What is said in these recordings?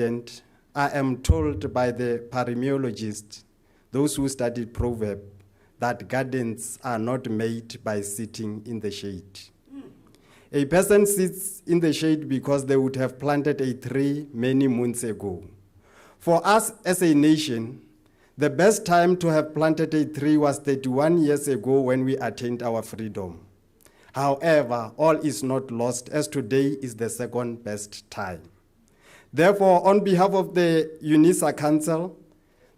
I am told by the paremiologists, those who studied proverb, that gardens are not made by sitting in the shade. A person sits in the shade because they would have planted a tree many moons ago. For us as a nation, the best time to have planted a tree was 31 years ago when we attained our freedom. However, all is not lost, as today is the second best time. Therefore, on behalf of the UNISA Council,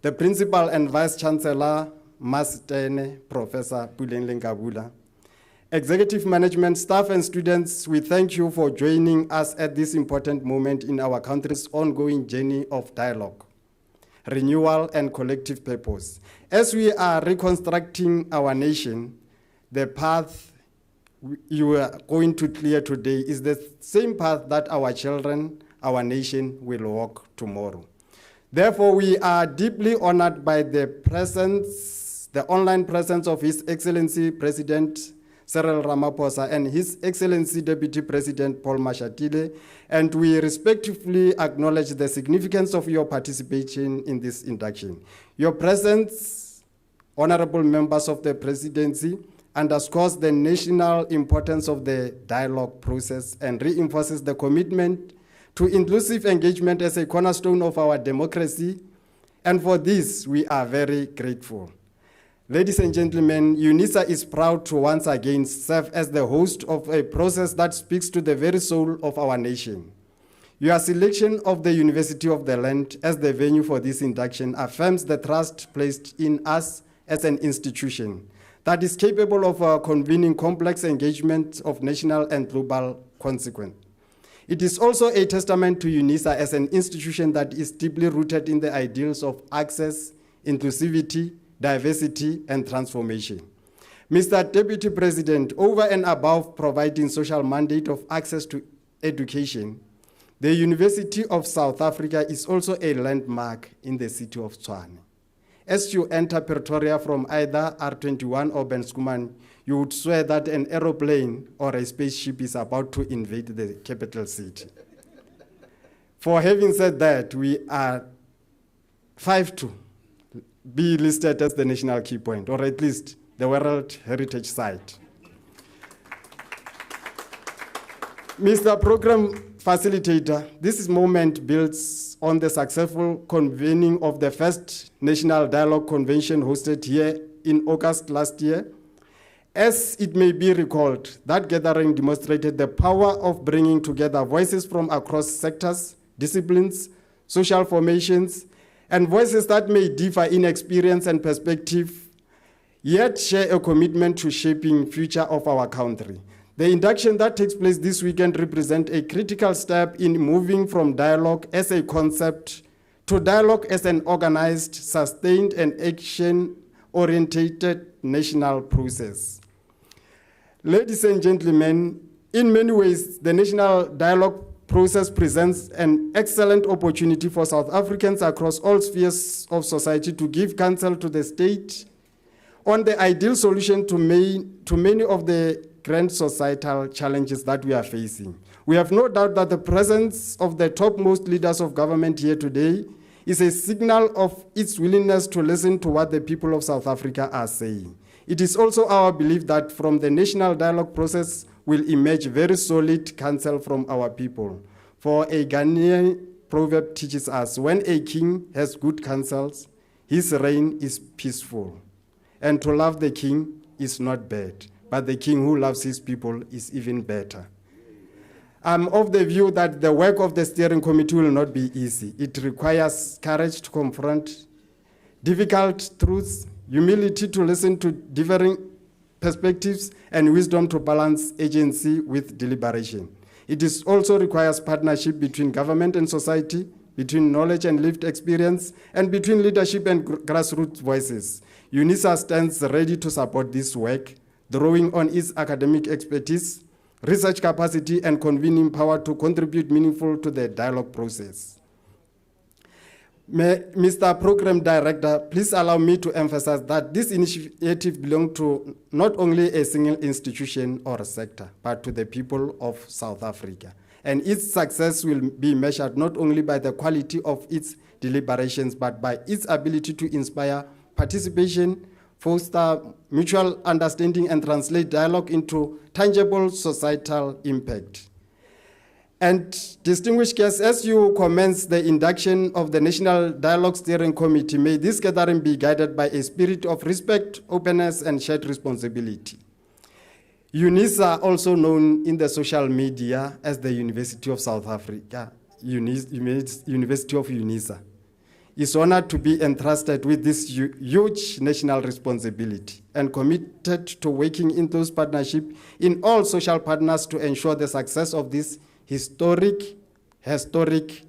the Principal and Vice Chancellor, Masitene, Professor Puleng Kabula, Executive Management, staff and students, we thank you for joining us at this important moment in our country's ongoing journey of dialogue, renewal, and collective purpose. As we are reconstructing our nation, the path you are going to clear today is the same path that our children, our nation will walk tomorrow. Therefore, we are deeply honored by the presence, the online presence of His Excellency President Cyril Ramaphosa and His Excellency Deputy President Paul Mashatile, and we respectfully acknowledge the significance of your participation in this induction. Your presence, honorable members of the Presidency, underscores the national importance of the dialogue process and reinforces the commitment to inclusive engagement as a cornerstone of our democracy, and for this, we are very grateful. Ladies and gentlemen, UNISA is proud to once again serve as the host of a process that speaks to the very soul of our nation. Your selection of the University of the Land as the venue for this induction affirms the trust placed in us as an institution that is capable of convening complex engagement of national and global consequence. It is also a testament to UNISA as an institution that is deeply rooted in the ideals of access, inclusivity, diversity, and transformation. Mr. Deputy President, over and above providing social mandate of access to education, the University of South Africa is also a landmark in the city of Tshwane. As you enter Pretoria from either R21 or Ben Schoeman, you would swear that an aeroplane or a spaceship is about to invade the capital city. For having said that, we are 5 to be listed as the national key point, or at least the World Heritage Site. Mr. Program Facilitator, this moment builds on the successful convening of the first National Dialogue Convention hosted here in August last year. As it may be recalled, that gathering demonstrated the power of bringing together voices from across sectors, disciplines, social formations, and voices that may differ in experience and perspective, yet share a commitment to shaping the future of our country. The induction that takes place this weekend represents a critical step in moving from dialogue as a concept to dialogue as an organized, sustained, and action-oriented national process. Ladies and gentlemen, in many ways, the national dialogue process presents an excellent opportunity for South Africans across all spheres of society to give counsel to the state on the ideal solution to many of the grand societal challenges that we are facing. We have no doubt that the presence of the topmost leaders of government here today is a signal of its willingness to listen to what the people of South Africa are saying. It is also our belief that from the national dialogue process will emerge very solid counsel from our people. For a Ghanaian proverb teaches us, when a king has good counsels, his reign is peaceful. And to love the king is not bad, but the king who loves his people is even better. I'm of the view that the work of the steering committee will not be easy. It requires courage to confront difficult truths, humility to listen to differing perspectives, and wisdom to balance agency with deliberation. It also requires partnership between government and society, between knowledge and lived experience, and between leadership and grassroots voices. UNISA stands ready to support this work, drawing on its academic expertise, research capacity, and convening power to contribute meaningfully to the dialogue process. Mr. Program Director, please allow me to emphasize that this initiative belongs to not only a single institution or a sector, but to the people of South Africa. and its success will be measured not only by the quality of its deliberations, but by its ability to inspire participation, foster mutual understanding, and translate dialogue into tangible societal impact. And distinguished guests, as you commence the induction of the National Dialogue Steering Committee, may this gathering be guided by a spirit of respect, openness, and shared responsibility. UNISA, also known in the social media as the University of South Africa, University of UNISA, is honored to be entrusted with this huge national responsibility and committed to working in those partnerships in all social partners to ensure the success of this historic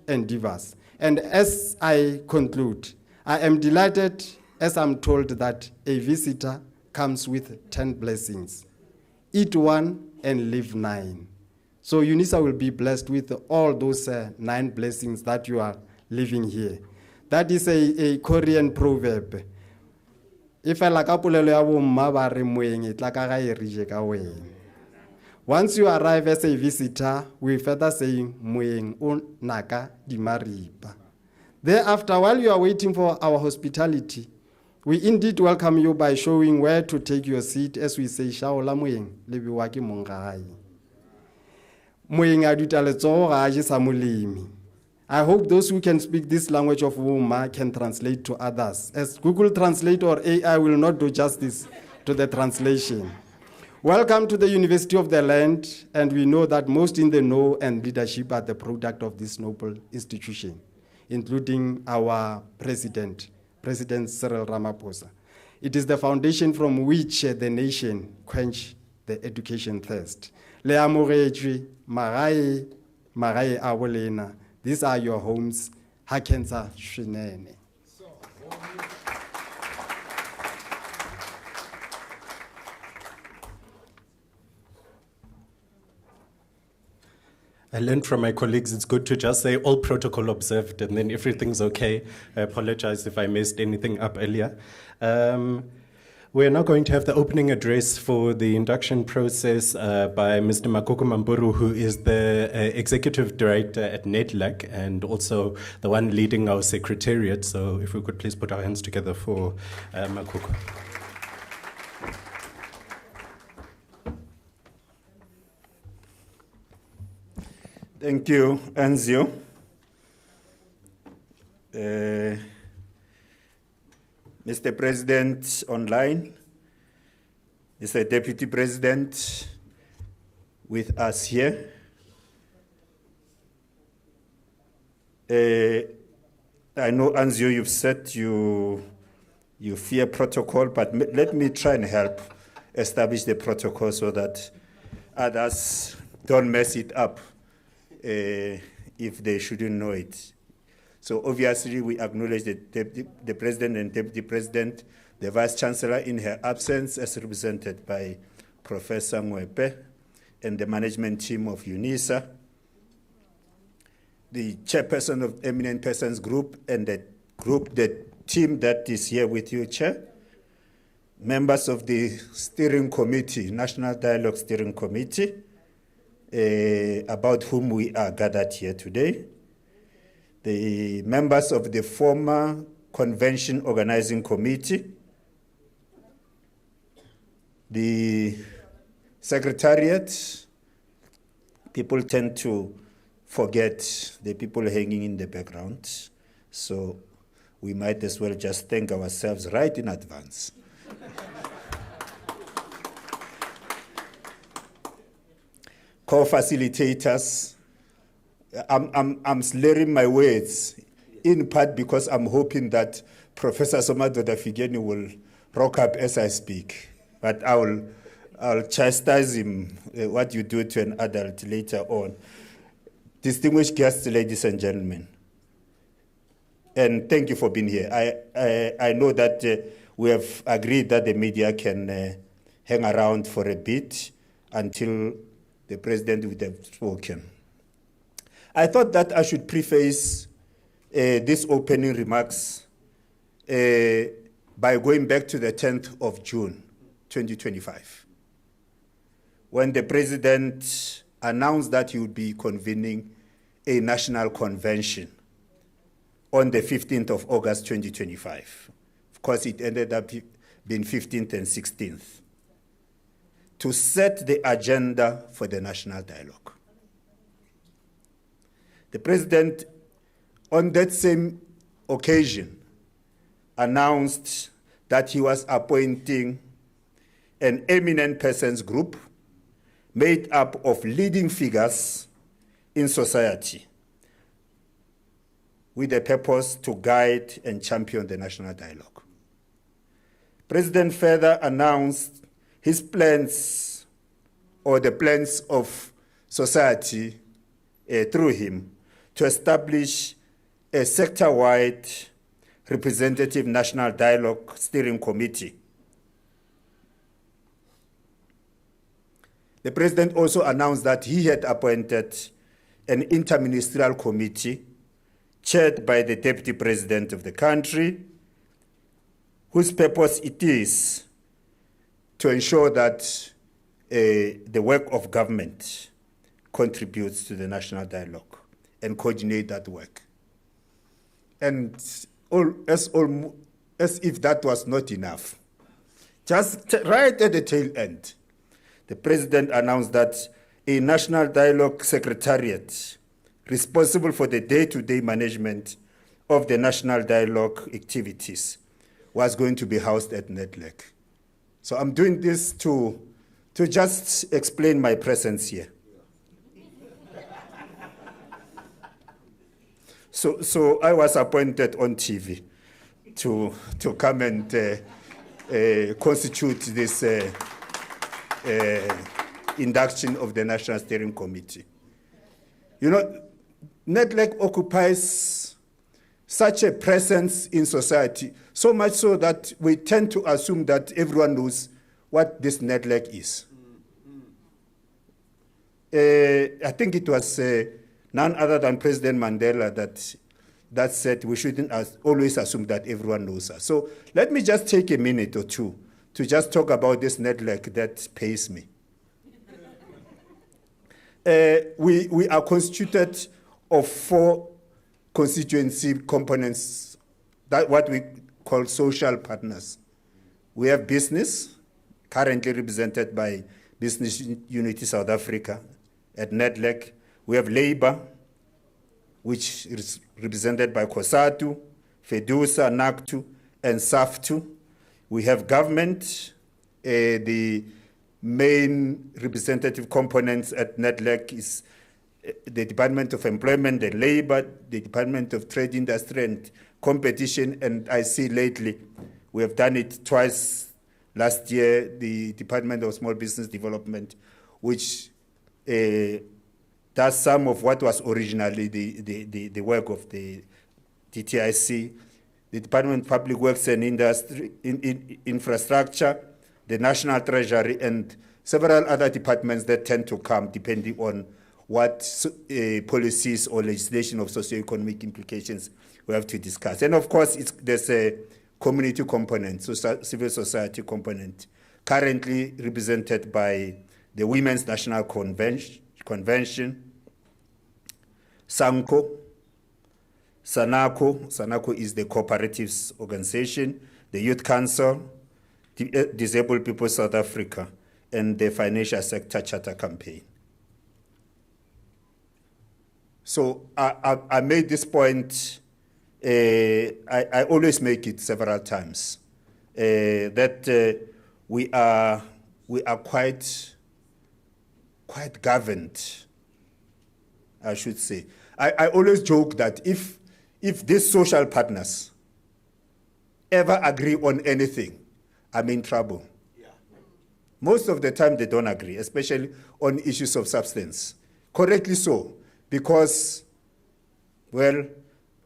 endeavors. And as I conclude, I am delighted as I'm told that a visitor comes with 10 blessings. Eat one and leave 9. So UNISA will be blessed with all those 9 blessings that you are living here. That is a Korean proverb. If I like once you arrive as a visitor, we further say moeng o naka di maripa. Thereafter, while you are waiting for our hospitality, we indeed welcome you by showing where to take your seat, as we say, shaola moeng lebiwa ke mongai. Moeng a duta letsogo ga a je sa molemi. I hope those who can speak this language of Woma can translate to others, as Google Translate or AI will not do justice to the translation. Welcome to the University of the Land, and we know that most in the know and leadership are the product of this noble institution, including our President Cyril Ramaphosa. It is the foundation from which the nation quench the education thirst. Le amogetšwe magae a bolena. These are your homes. Hakensa Shinene. I learned from my colleagues it's good to just say all protocol observed and then everything's okay. I apologize if I messed anything up earlier. We're now going to have the opening address for the induction process by Mr. Makoko Mamburu, who is the Executive Director at NEDLAC and also the one leading our secretariat. So if we could please put our hands together for Makoko. Thank you, Anzio. Mr. President online, Mr. Deputy President with us here. I know, Anzio, you've said you fear protocol, but let me try and help establish the protocol so that others don't mess it up if they shouldn't know it. So obviously we acknowledge the President and Deputy President, the Vice Chancellor in her absence as represented by Professor Mwepe and the management team of UNISA, the chairperson of Eminent Persons Group and the team that is here with you, Chair, members of the steering committee, National Dialogue Steering Committee, about whom we are gathered here today, the members of the former Convention Organizing Committee, the Secretariat. People tend to forget the people hanging in the background, so we might as well just thank ourselves right in advance. Co-facilitators, I'm slurring my words, in part because I'm hoping that Professor Somadoda Figeni will rock up as I speak. But I'll chastise him what you do to an adult later on. Distinguished guests, ladies and gentlemen, and thank you for being here. I know that we have agreed that the media can hang around for a bit until the President would have spoken. I thought that I should preface these opening remarks by going back to the 10th of June, 2025, when the President announced that he would be convening a national convention on the 15th of August 2025. Of course, it ended up being 15th and 16th, to set the agenda for the national dialogue. The president, on that same occasion, announced that he was appointing an eminent persons group made up of leading figures in society with a purpose to guide and champion the national dialogue. President further announced his plans, or the plans of society through him, to establish a sector-wide representative national dialogue steering committee. The president also announced that he had appointed an interministerial committee chaired by the deputy president of the country, whose purpose it is to ensure that the work of government contributes to the national dialogue and coordinate that work. And as if that was not enough, just right at the tail end, the president announced that a national dialogue secretariat responsible for the day-to-day management of the national dialogue activities was going to be housed at NEDLAC. So I'm doing this to just explain my presence here. So I was appointed on TV to come and constitute this induction of the National Steering Committee. You know, NEDLAC occupies such a presence in society, so much so that we tend to assume that everyone knows what this NEDLAC is. I think it was none other than President Mandela that said we shouldn't always assume that everyone knows us. So let me just take a minute or two to just talk about this NEDLAC that pays me. We are constituted of 4 constituency components, that what we call social partners. We have business, currently represented by Business Unity South Africa at NEDLAC. We have labor, which is represented by COSATU, FEDUSA, NACTU, and SAFTU. We have government. The main representative components at NEDLAC is the Department of Employment and Labor, the Department of Trade, Industry and Competition, and I see lately we have done it twice last year, the Department of Small Business Development, which does some of what was originally the work of the DTIC, the Department of Public Works and Industry, Infrastructure, the National Treasury, and several other departments that tend to come depending on what policies or legislation of socio-economic implications we have to discuss. And of course, there's a community component, so civil society component, currently represented by the Women's National Convention, SANCO, SANACO is the cooperatives organization, the Youth Council, Disabled People South Africa, and the Financial Sector Charter Campaign. So I made this point, I always make it several times, that we are quite governed, I should say. I always joke that if these social partners ever agree on anything, I'm in trouble. Yeah. Most of the time they don't agree, especially on issues of substance. Correctly so, because, well,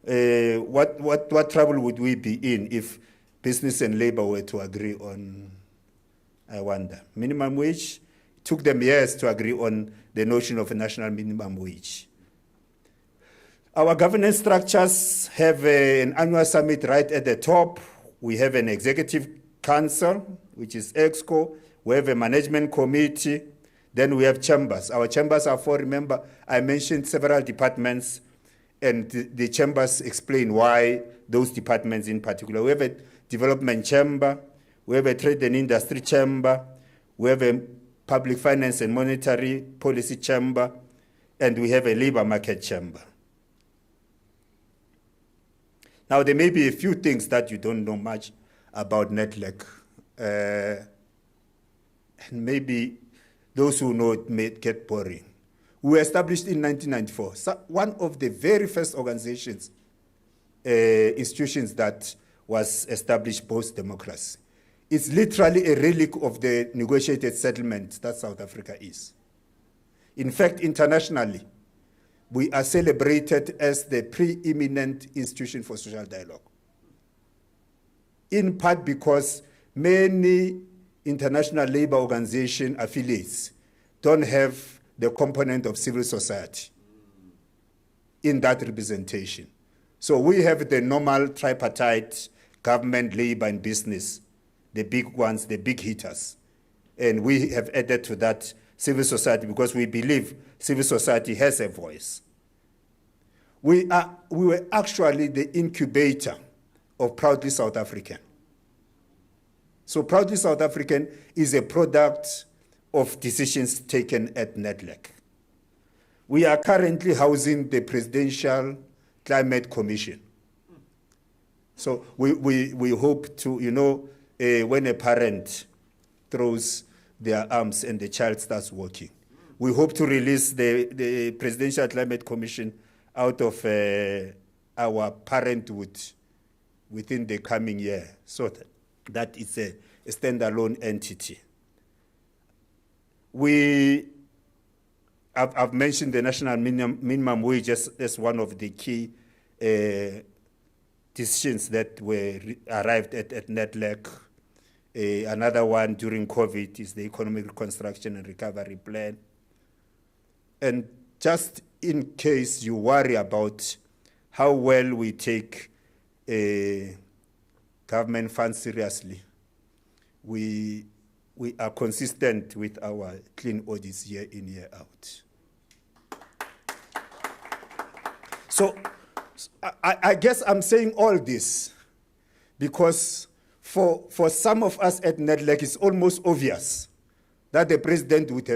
what trouble would we be in if business and labor were to agree on, I wonder, minimum wage? It took them years to agree on the notion of a national minimum wage. Our governance structures have an annual summit right at the top. We have an executive council, which is EXCO. We have a management committee. Then we have chambers. Our chambers are for, remember, I mentioned several departments, and the chambers explain why those departments in particular. We have a development chamber, we have a trade and industry chamber, we have a public finance and monetary policy chamber, and we have a labor market chamber. Now, there may be a few things that you don't know much about NEDLAC. And maybe those who know it may get boring. We were established in 1994. So one of the very first organizations, institutions that was established post-democracy. It's literally a relic of the negotiated settlement that South Africa is. In fact, internationally, we are celebrated as the preeminent institution for social dialogue. In part because many international labor organization affiliates don't have the component of civil society in that representation. So we have the normal tripartite, government, labor, and business, the big ones, the big hitters. And we have added to that civil society because we believe civil society has a voice. We were actually the incubator of Proudly South African. So Proudly South African is a product of decisions taken at NEDLAC. We are currently housing the Presidential Climate Commission. So we hope to, when a parent throws their arms and the child starts walking, we hope to release the Presidential Climate Commission out of our parenthood within the coming year, so that it's a standalone entity. I've mentioned the national minimum wage as one of the key decisions that were arrived at NEDLAC. Another one during COVID is the Economic Reconstruction and Recovery Plan. And just in case you worry about how well we take government funds seriously, we are consistent with our clean audits year in, year out. So I guess I'm saying all this because for some of us at NEDLAC, it's almost obvious that the president would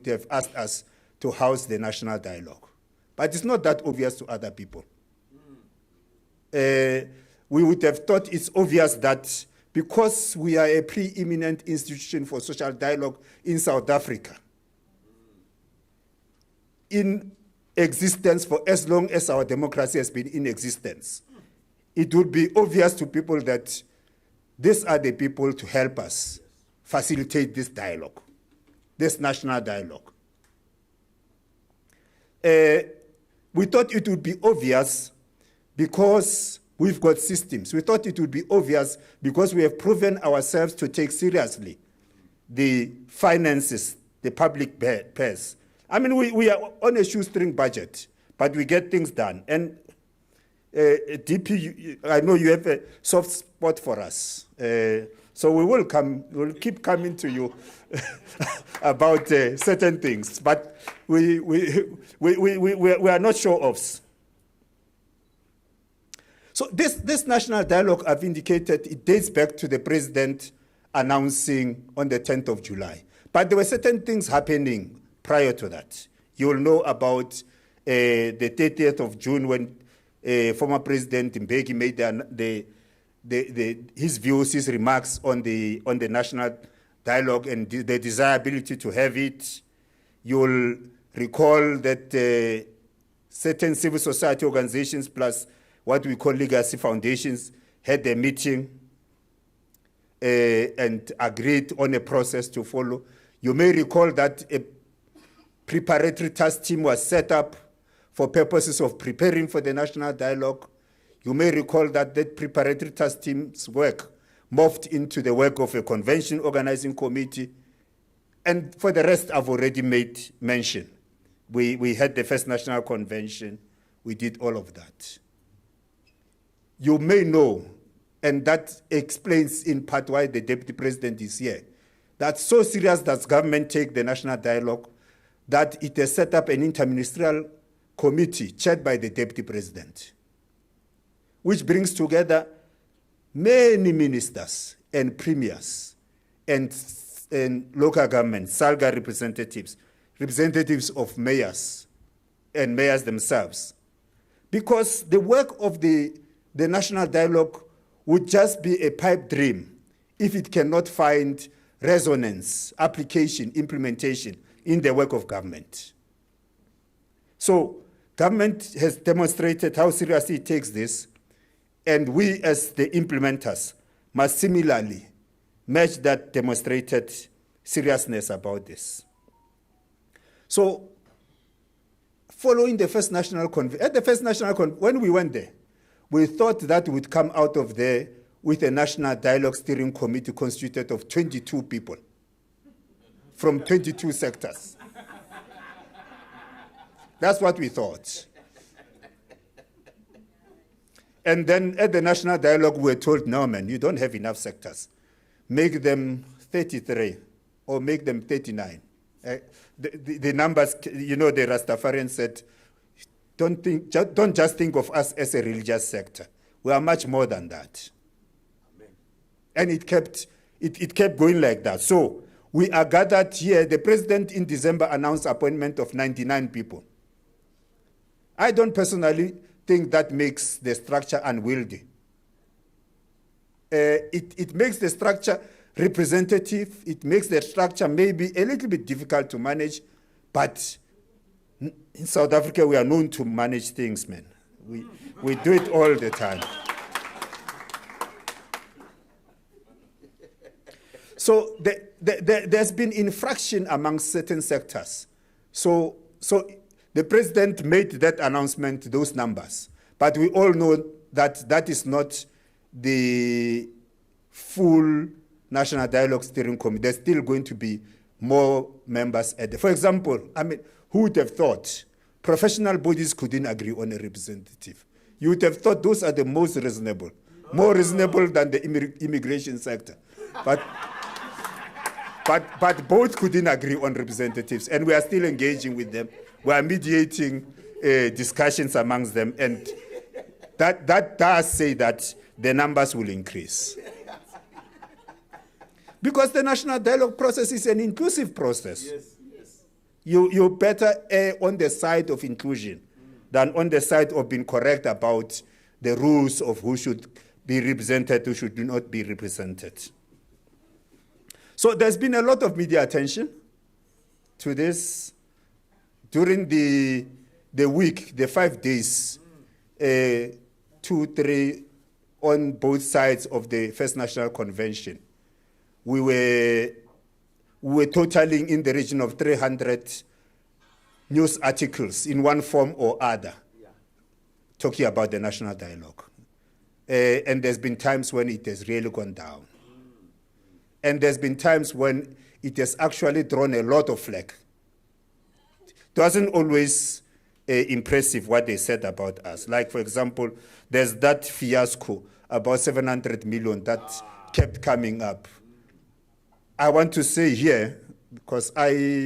have asked us to house the national dialogue. But it's not that obvious to other people. We would have thought it's obvious that because we are a preeminent institution for social dialogue in South Africa, in existence for as long as our democracy has been in existence, it would be obvious to people that these are the people to help us facilitate this dialogue, this national dialogue. We thought it would be obvious because we've got systems. We thought it would be obvious because we have proven ourselves to take seriously the finances, the public purse. I mean, we are on a shoestring budget, but we get things done. And DP, I know you have a soft spot for us. So we'll keep coming to you about certain things, but we are not show-offs. So this national dialogue, I've indicated, it dates back to the president announcing on the 10th of July. But there were certain things happening prior to that. You'll know about the 30th of June when former President Mbeki made his views, his remarks on the national dialogue and the desirability to have it. You'll recall that certain civil society organizations plus what we call legacy foundations had a meeting and agreed on a process to follow. You may recall that a preparatory task team was set up for purposes of preparing for the national dialogue. You may recall that that preparatory task team's work morphed into the work of a convention organizing committee. And for the rest, I've already made mention. We had the first national convention. We did all of that. You may know, and that explains in part why the deputy president is here, That's so serious that government take the national dialogue that it has set up an interministerial committee chaired by the Deputy President, which brings together many ministers and premiers and local governments, SALGA representatives, representatives of mayors and mayors themselves. Because the work of the national dialogue would just be a pipe dream if it cannot find resonance, application, implementation in the work of government. So government has demonstrated how seriously it takes this, and we as the implementers must similarly match that demonstrated seriousness about this. So following the first national convention, at the first national convention, when we went there, we thought that would come out of there with a national dialogue steering committee constituted of 22 people from 22 sectors. That's what we thought. And then at the national dialogue, we were told, no, man, you don't have enough sectors. Make them 33 or make them 39. The numbers, you know, the Rastafarian said, don't just think of us as a religious sector. We are much more than that. Amen. And it kept going like that. So we are gathered here. The president in December announced appointment of 99 people. I don't personally think that makes the structure unwieldy. It makes the structure representative. It makes the structure maybe a little bit difficult to manage, but in South Africa, we are known to manage things, man. We do it all the time. So there's been infraction amongst certain sectors. So the president made that announcement, those numbers. But we all know that that is not the full National Dialogue Steering Committee. There's still going to be more members at for example, I mean, who would have thought professional bodies couldn't agree on a representative? You would have thought those are the most reasonable, more reasonable than the immigration sector. But both couldn't agree on representatives, and we are still engaging with them. We are mediating discussions amongst them, and that does say that the numbers will increase. Because the national dialogue process is an inclusive process. Yes. You better err on the side of inclusion than on the side of being correct about the rules of who should be represented, who should not be represented. So there's been a lot of media attention to this during the week, the 5 days, 2, 3 on both sides of the First National Convention. We were totaling in the region of 300 news articles in one form or other, talking about the national dialogue. And there's been times when it has really gone down. And there's been times when it has actually drawn a lot of flack. It wasn't always impressive what they said about us. Like, for example, there's that fiasco about 700 million that kept coming up. I want to say here, because my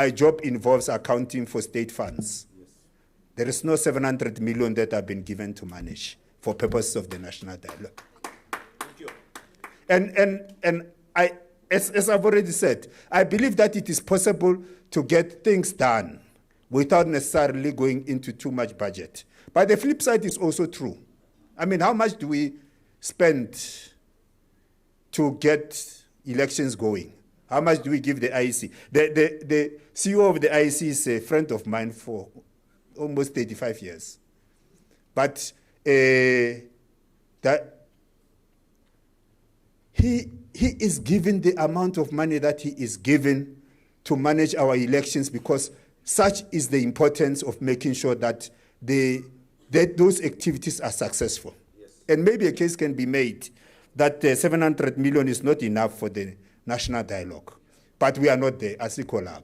job involves accounting for state funds. Yes. There is no 700 million that have been given to manage for purposes of the national dialogue. Thank you. And I, as I've already said, I believe that it is possible to get things done without necessarily going into too much budget. But the flip side is also true. I mean, how much do we spend to get elections going? How much do we give the IEC? The CEO of the IEC is a friend of mine for almost 35 years. But that he is given the amount of money that he is given to manage our elections, because such is the importance of making sure that those activities are successful. Yes. And maybe a case can be made that 700 million is not enough for the national dialogue. But we are not there as Ecolab.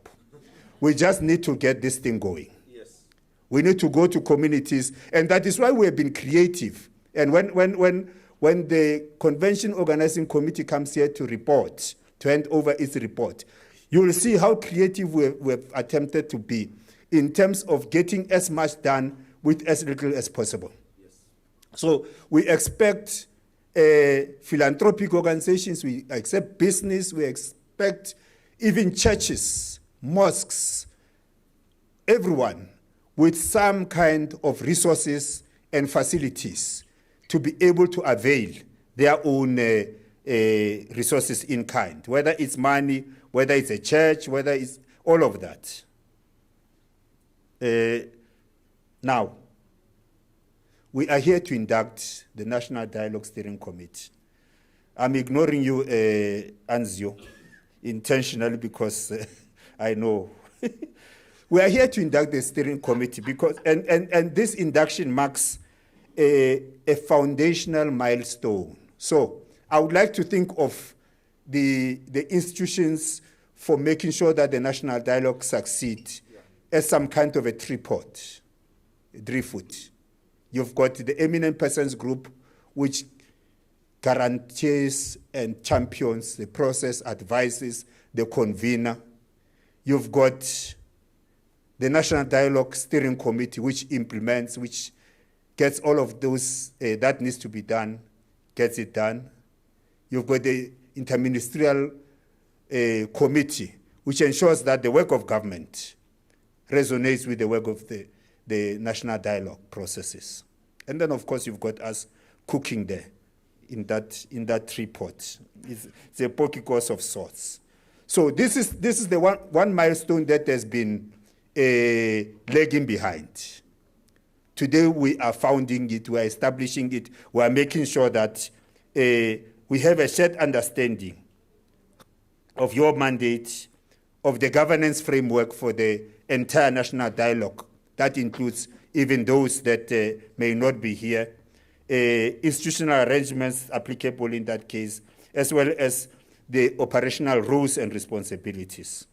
We just need to get this thing going. Yes. We need to go to communities, and that is why we have been creative. And when when the Convention Organizing Committee comes here to report, to hand over its report, you will see how creative we've attempted to be in terms of getting as much done with as little as possible. Yes. So we expect philanthropic organizations, we accept business, we expect even churches, mosques, everyone with some kind of resources and facilities to be able to avail their own resources in kind, whether it's money, whether it's a church, whether it's all of that. Now, we are here to induct the National Dialogue Steering Committee. I'm ignoring you, Anzio, intentionally because I know. We are here to induct the steering committee because, and this induction marks a foundational milestone. So I would like to think of the institutions for making sure that the national dialogue succeeds as some kind of a tripod, a 3-foot. You've got the eminent persons group, which guarantees and champions the process, advises the convener. You've got the National Dialogue Steering Committee, which implements, which gets all of those that needs to be done, gets it done. You've got the Interministerial Committee, which ensures that the work of government resonates with the work of the national dialogue processes. And then, of course, you've got us cooking there in that tripod. It's a poke course of sorts. So this is the one milestone that has been lagging behind. Today we are founding it, we are establishing it, we are making sure that we have a shared understanding of your mandate, of the governance framework for the entire national dialogue. That includes even those that may not be here, institutional arrangements applicable in that case, as well as the operational roles and responsibilities.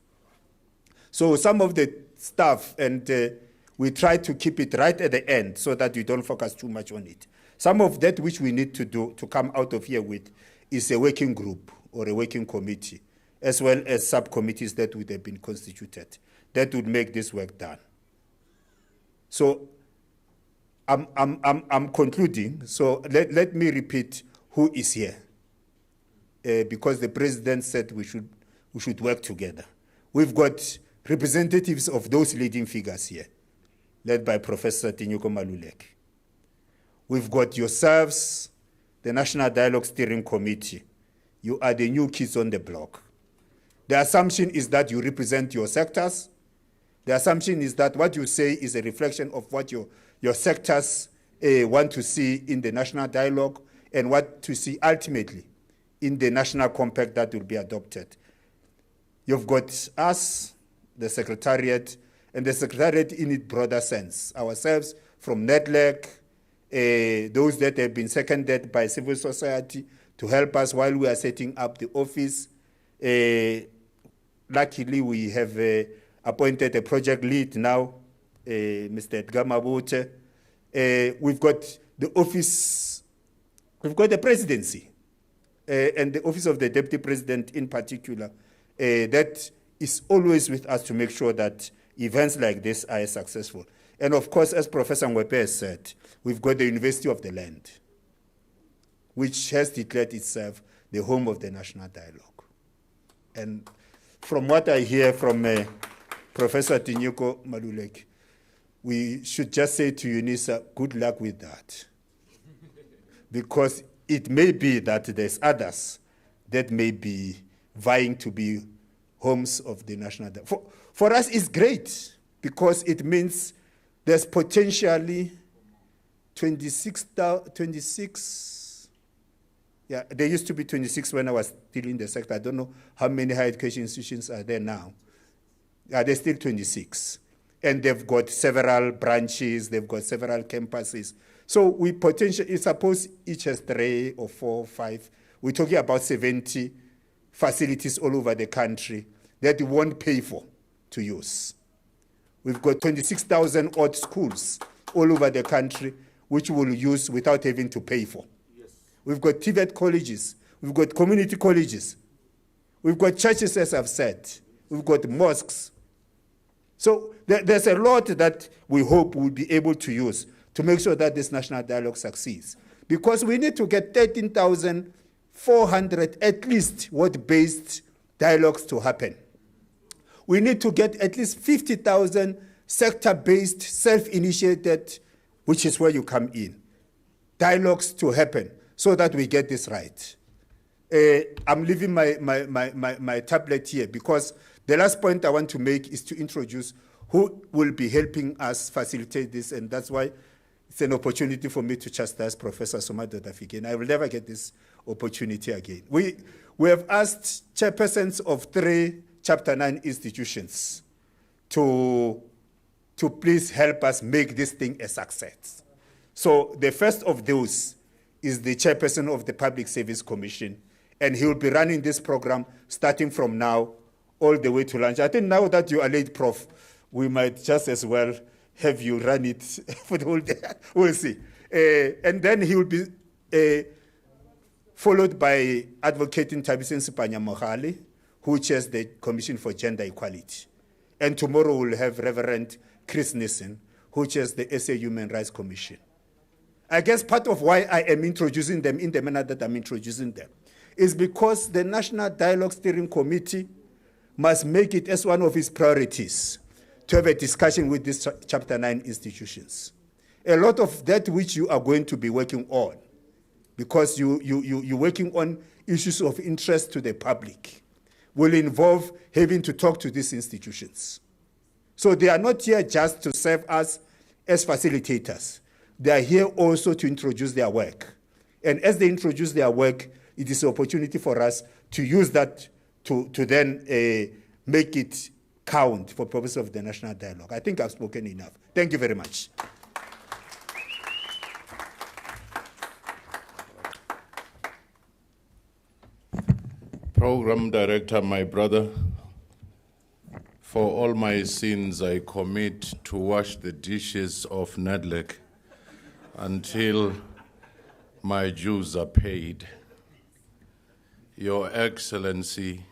So some of the stuff, and we try to keep it right at the end so that you don't focus too much on it. Some of that which we need to do to come out of here with is a working group or a working committee, as well as subcommittees that would have been constituted that would make this work done. So I'm concluding. So let me repeat who is here, because the president said we should work together. We've got representatives of those leading figures here, led by Professor Tinyuko Maluleke. We've got yourselves, the National Dialogue Steering Committee. You are the new kids on the block. The assumption is that you represent your sectors. The assumption is that what you say is a reflection of what your sectors want to see in the national dialogue and what to see ultimately in the national compact that will be adopted. You've got us, the Secretariat, and the Secretariat in its broader sense, ourselves from NEDLEC, those that have been seconded by civil society to help us while we are setting up the office. Luckily, we have appointed a project lead now, Mr. Edgar Mabute. We've got the office, we've got the presidency, and the office of the deputy president in particular, that is always with us to make sure that events like this are successful. And of course, as Professor Ngwepe has said, we've got the University of the Land, which has declared itself the home of the national dialogue. And from what I hear from Professor Tinyuko Maluleke, we should just say to UNISA, good luck with that. Because it may be that there's others that may be vying to be homes of the national dialogue. For us, it's great because it means there's potentially 26, yeah, there used to be 26 when I was still in the sector. I don't know how many higher education institutions are there now. There's still 26. And they've got several branches, they've got several campuses. So we potentially, suppose each has 3 or 4 or 5. We're talking about 70 facilities all over the country that we won't pay for to use. We've got 26,000 odd schools all over the country which we'll use without having to pay for. Yes. We've got TVET colleges. We've got community colleges. We've got churches, as I've said. We've got mosques. So there's a lot that we hope we'll be able to use to make sure that this national dialogue succeeds. Because we need to get 13,400 at least word-based dialogues to happen. We need to get at least 50,000 sector-based, self-initiated, which is where you come in, dialogues to happen so that we get this right. I'm leaving my tablet here because the last point I want to make is to introduce who will be helping us facilitate this, and that's why it's an opportunity for me to chastise Professor Somadoda again. I will never get this opportunity again. We have asked chairpersons of 3 Chapter 9 institutions to please help us make this thing a success. So the first of those is the chairperson of the Public Service Commission, and he will be running this program starting from now all the way to lunch. I think now that you are late, Prof, we might just as well have you run it for the whole day. We'll see. And then he will be followed by Advocate Thabiseni Sipanya-Mohale, who chairs the Commission for Gender Equality. And tomorrow we'll have Reverend Chris Nissen, who chairs the SA Human Rights Commission. I guess part of why I am introducing them in the manner that I'm introducing them is because the National Dialogue Steering Committee must make it as one of its priorities to have a discussion with these Chapter 9 institutions. A lot of that which you are going to be working on, because you're working on issues of interest to the public, will involve having to talk to these institutions. So they are not here just to serve us as facilitators. They are here also to introduce their work. And as they introduce their work, it is an opportunity for us to use that to then make it count for purposes of the national dialogue. I think I've spoken enough. Thank you very much. Program Director, my brother, for all my sins I commit to wash the dishes of Nadlek until my dues are paid. Your Excellency,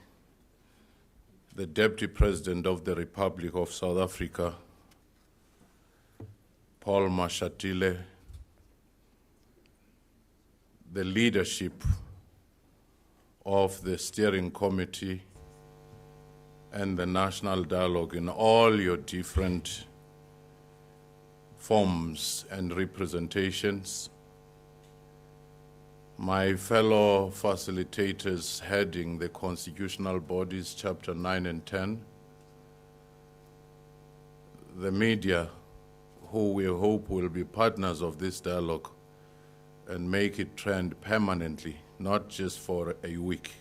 the Deputy President of the Republic of South Africa, Paul Mashatile, the leadership of the steering committee and the national dialogue in all your different forms and representations, my fellow facilitators heading the constitutional bodies, Chapter 9 and 10, the media, who we hope will be partners of this dialogue and make it trend permanently, not just for a week.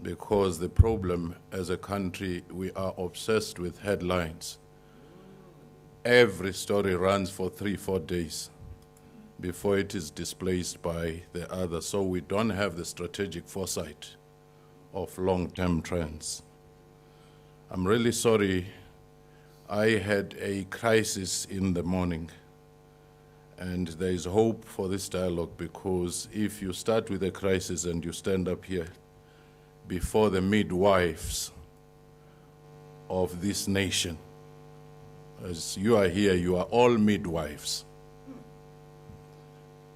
Because the problem as a country, we are obsessed with headlines. Every story runs for 3-4 days before it is displaced by the other. So we don't have the strategic foresight of long-term trends. I'm really sorry. I had a crisis in the morning, and there is hope for this dialogue, because if you start with a crisis and you stand up here before the midwives of this nation, as you are here, you are all midwives,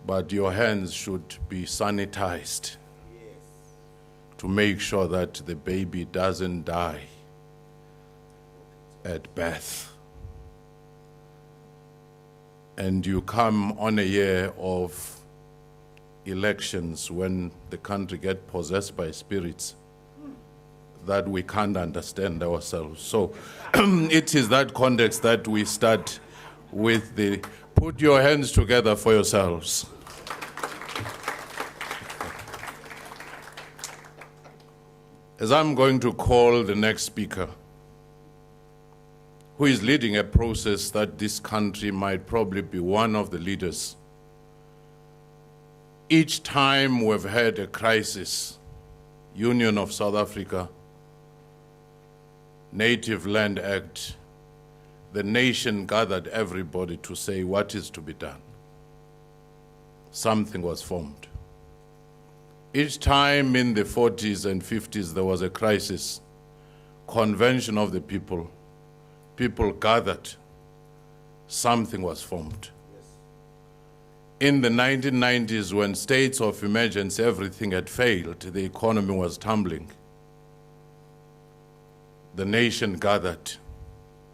but your hands should be sanitized to make sure that the baby doesn't die at birth. And you come on a year of elections when the country gets possessed by spirits that we can't understand ourselves. So it is that context that we start with the put your hands together for yourselves. As I'm going to call the next speaker, who is leading a process that this country might probably be one of the leaders. Each time we've had a crisis, Union of South Africa, Native Land Act, the nation gathered everybody to say what is to be done. something was formed. Each time in the 40s and 50s there was a crisis, convention of the people gathered, something was formed. In the 1990s, when states of emergency, everything had failed, the economy was tumbling, the nation gathered,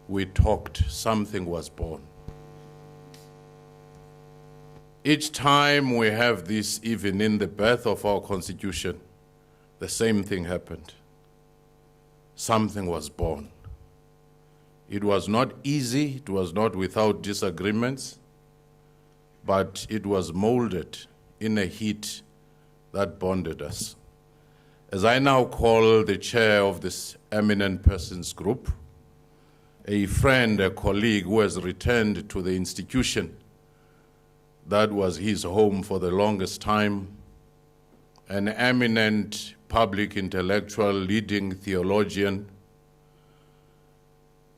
we talked, something was born. Each time we have this, even in the birth of our Constitution, the same thing happened. Something was born. It was not easy, it was not without disagreements, but it was molded in a heat that bonded us. As I now call the chair of this eminent persons group, a friend, a colleague who has returned to the institution that was his home for the longest time, an eminent public intellectual, leading theologian,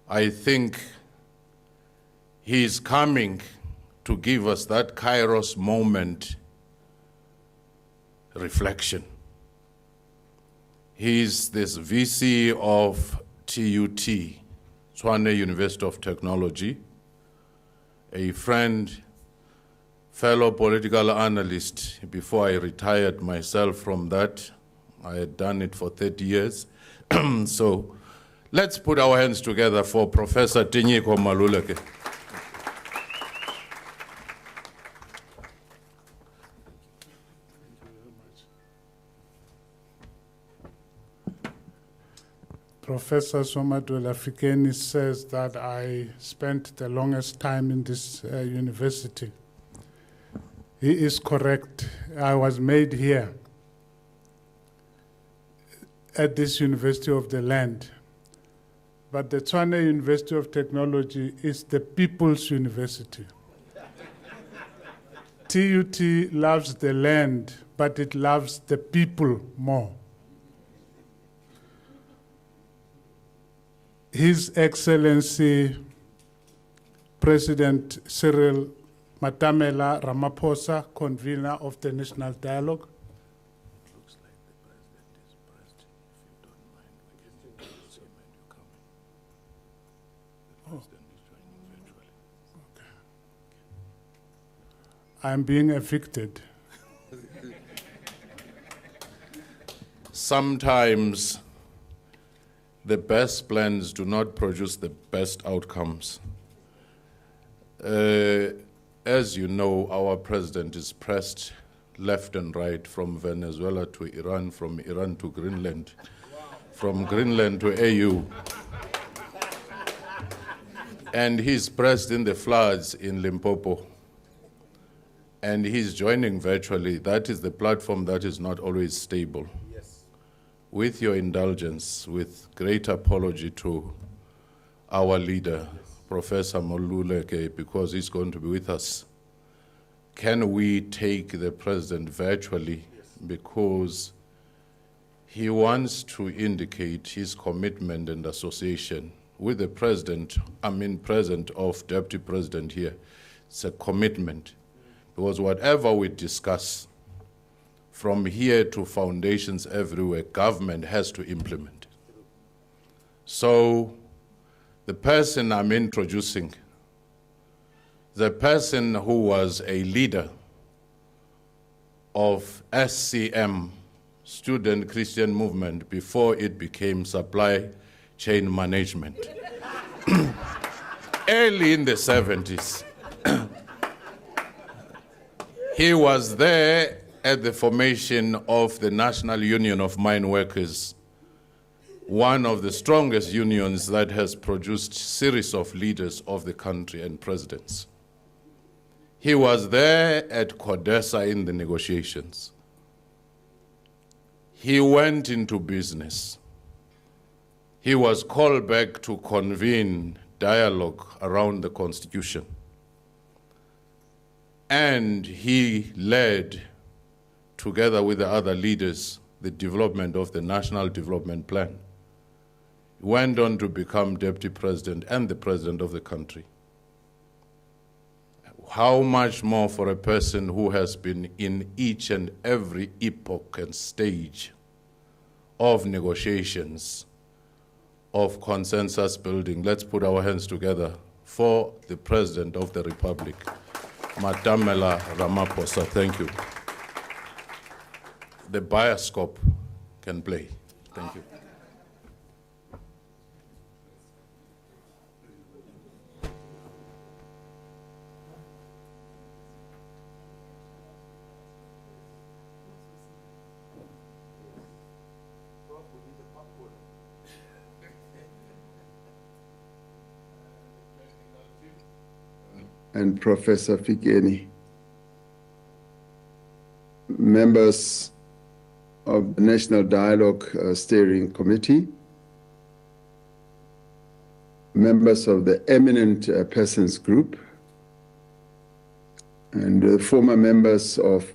I think he is coming to give us that Kairos moment reflection. He is this VC of TUT, Tshwane University of Technology, a friend, fellow political analyst. Before I retired myself from that, I had done it for 30 years. So let's put our hands together for Professor Tinyiko Maluleke. Professor Somadwela Fikeni says that I spent the longest time in this university. He is correct. I was made here at this University of the Land. But the Tshwane University of Technology is the people's university. TUT loves the land, but it loves the people more. His Excellency President Cyril Matamela Ramaphosa, convener of the National Dialogue. Looks like the president is pressed. If you don't mind, we can see when you come in. The president is joining virtually. Okay. I'm being evicted. Sometimes the best plans do not produce the best outcomes. As you know, our president is pressed left and right, from Venezuela to Iran, from Iran to Greenland, from Greenland to AU. And he's pressed in the floods in Limpopo. And he's joining virtually. That is the platform that is not always stable. With your indulgence, with great apology to our leader, Professor Maluleke, because he's going to be with us, can we take the president virtually? Because he wants to indicate his commitment and association with the president, present of deputy president here. It's a commitment, because whatever we discuss, from here to foundations everywhere, government has to implement. So the person I'm introducing, the person who was a leader of SCM, Student Christian Movement, before it became supply chain management, early in the 70s. He was there at the formation of the National Union of Mine Workers, one of the strongest unions that has produced series of leaders of the country and presidents. He was there at CODESA in the negotiations. He went into business. He was called back to convene dialogue around the Constitution. And he led, together with the other leaders, the development of the National Development Plan. He went on to become Deputy President and the President of the country. how much more for a person who has been in each and every epoch and stage of negotiations, of consensus building. Let's put our hands together for the President of the Republic, Matamela Ramaphosa. Thank you. The bioscope can play. Thank you. And Professor Fikeni, members of the National Dialogue Steering Committee, members of the Eminent Persons Group, and former members of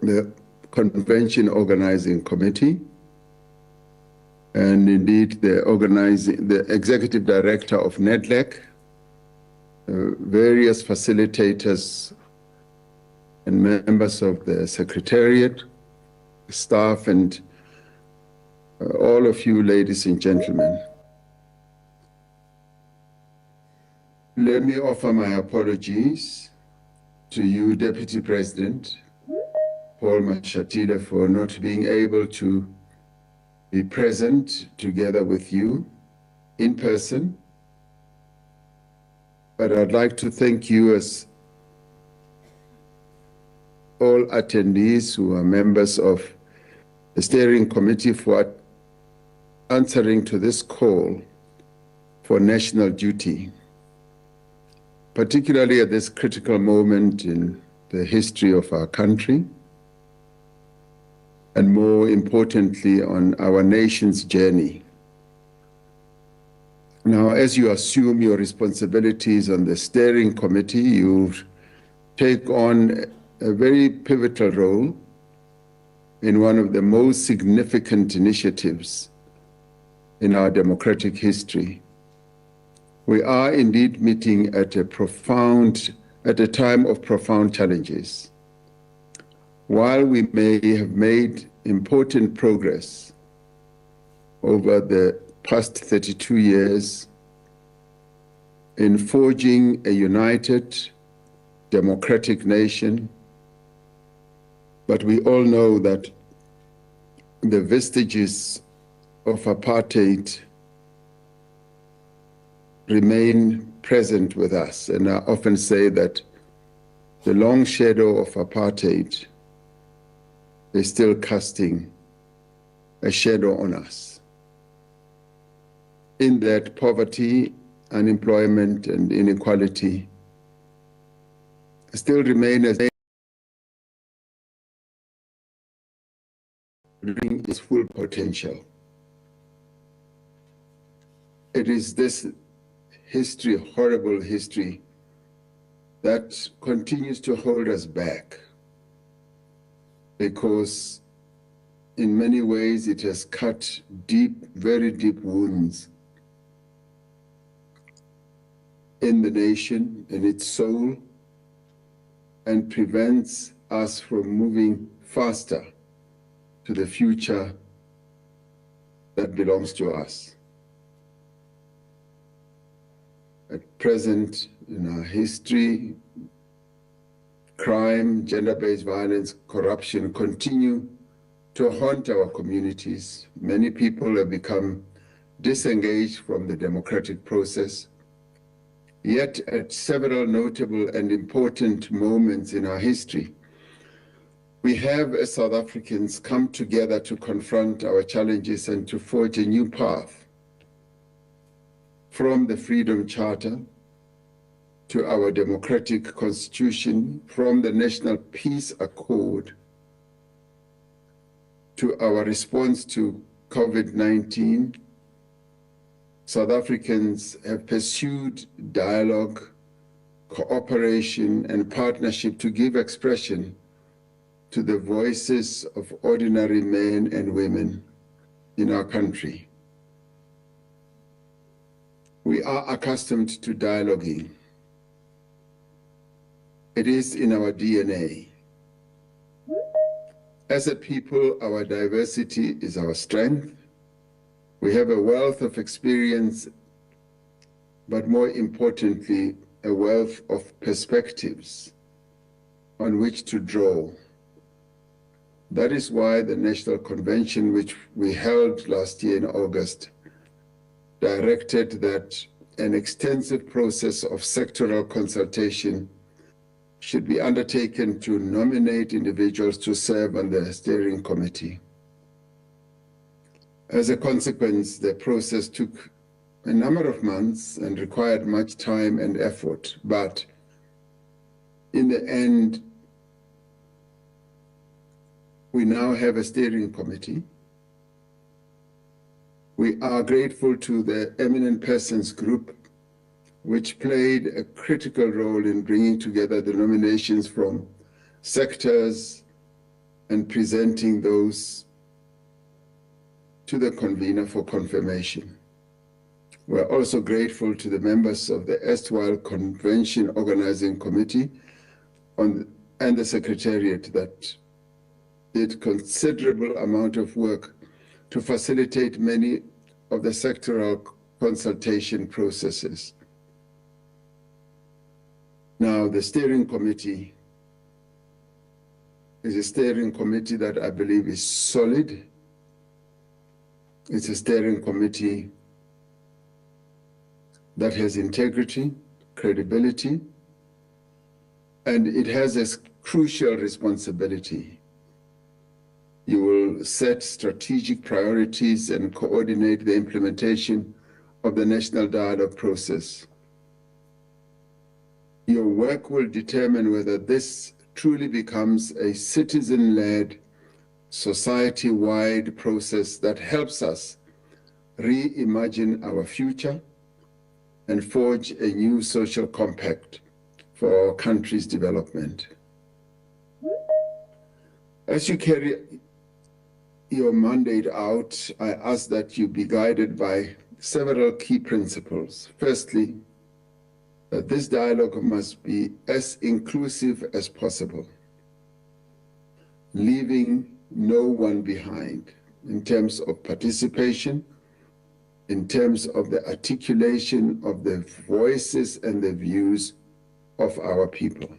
the Convention Organizing Committee, and indeed the Executive Director of NEDLEC, various facilitators and members of the Secretariat, staff, and all of you, ladies and gentlemen. Let me offer my apologies to you, Deputy President Paul Mashatile, for not being able to be present together with you in person. But I'd like to thank you as all attendees who are members of the steering committee for answering to this call for national duty, particularly at this critical moment in the history of our country, and more importantly, on our nation's journey. Now, as you assume your responsibilities on the steering committee, you take on a very pivotal role in one of the most significant initiatives in our democratic history. We are indeed meeting at a time of profound challenges. While we may have made important progress over the past 32 years in forging a united democratic nation, but we all know that the vestiges of apartheid remain present with us. And I often say that the long shadow of apartheid is still casting a shadow on us. In that poverty, unemployment, and inequality still remain as reaching its full potential. It is this history, horrible history, that continues to hold us back, because in many ways it has cut deep, very deep wounds in the nation, in its soul, and prevents us from moving faster to the future that belongs to us. At present, in our history, crime, gender-based violence, corruption continue to haunt our communities. Many people have become disengaged from the democratic process. Yet, at several notable and important moments in our history, we have, as South Africans, come together to confront our challenges and to forge a new path from the Freedom Charter to our democratic constitution, from the National Peace Accord to our response to COVID-19. South Africans have pursued dialogue, cooperation, and partnership to give expression to the voices of ordinary men and women in our country. We are accustomed to dialoguing. It is in our DNA. As a people, our diversity is our strength. We have a wealth of experience, but more importantly, a wealth of perspectives on which to draw. That is why the National Convention, which we held last year in August, directed that an extensive process of sectoral consultation should be undertaken to nominate individuals to serve on the steering committee. As a consequence, the process took a number of months and required much time and effort, but in the end, we now have a steering committee. We are grateful to the Eminent Persons Group, which played a critical role in bringing together the nominations from sectors and presenting those to the convener for confirmation. We're also grateful to the members of the erstwhile Convention Organizing Committee and the Secretariat that did considerable amount of work to facilitate many of the sectoral consultation processes. Now, the steering committee is a steering committee that I believe is solid. It's a steering committee that has integrity, credibility, and it has a crucial responsibility. You will set strategic priorities and coordinate the implementation of the national dialogue process. Your work will determine whether this truly becomes a citizen-led, society-wide process that helps us reimagine our future and forge a new social compact for our country's development. As you carry your mandate out, I ask that you be guided by several key principles. Firstly, that this dialogue must be as inclusive as possible, leaving no one behind in terms of participation, in terms of the articulation of the voices and the views of our people.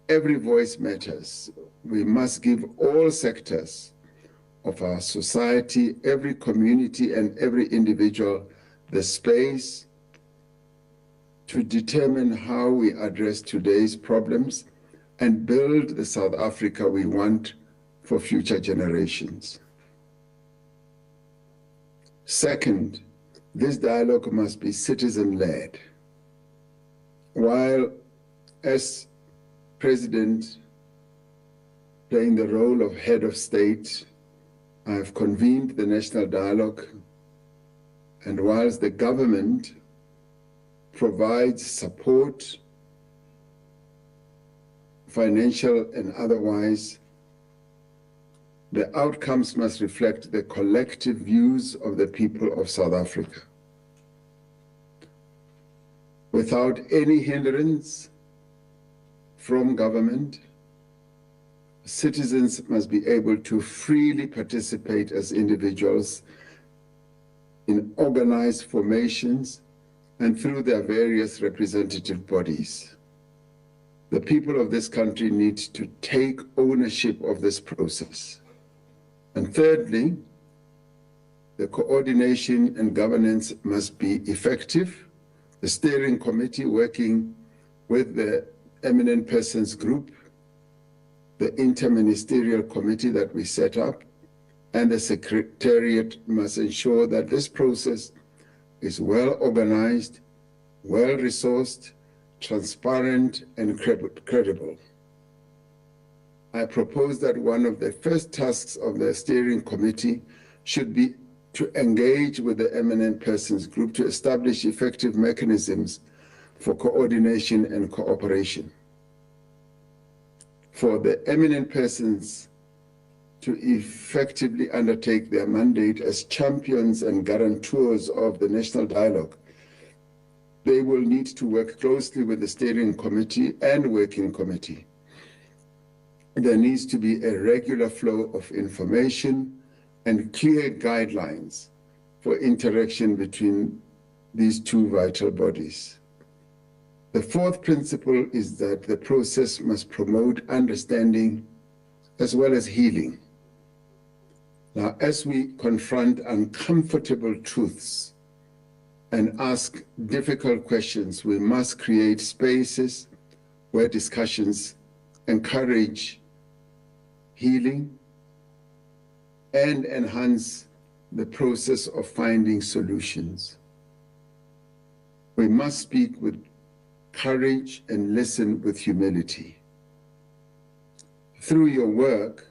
Every voice matters. We must give all sectors of our society, every community and every individual the space to determine how we address today's problems and build the South Africa we want for future generations. Second, this dialogue must be citizen-led. While as President, playing the role of head of state, I have convened the national dialogue, and whilst the government provides support, financial and otherwise, the outcomes must reflect the collective views of the people of South Africa. Without any hindrance from government, citizens must be able to freely participate as individuals in organized formations and through their various representative bodies. The people of this country need to take ownership of this process. And thirdly, the coordination and governance must be effective. The steering committee working with the Eminent Persons Group, the interministerial committee that we set up, and the Secretariat must ensure that this process is well organized, well resourced, transparent, and credible. I propose that one of the first tasks of the steering committee should be to engage with the Eminent Persons Group to establish effective mechanisms for coordination and cooperation. For the eminent persons to effectively undertake their mandate as champions and guarantors of the national dialogue, They will need to work closely with the steering committee and working committee. There needs to be a regular flow of information and clear guidelines for interaction between these two vital bodies. The fourth principle is that the process must promote understanding as well as healing. Now, as we confront uncomfortable truths and ask difficult questions, we must create spaces where discussions encourage healing and enhance the process of finding solutions. We must speak with courage and listen with humility. Through your work,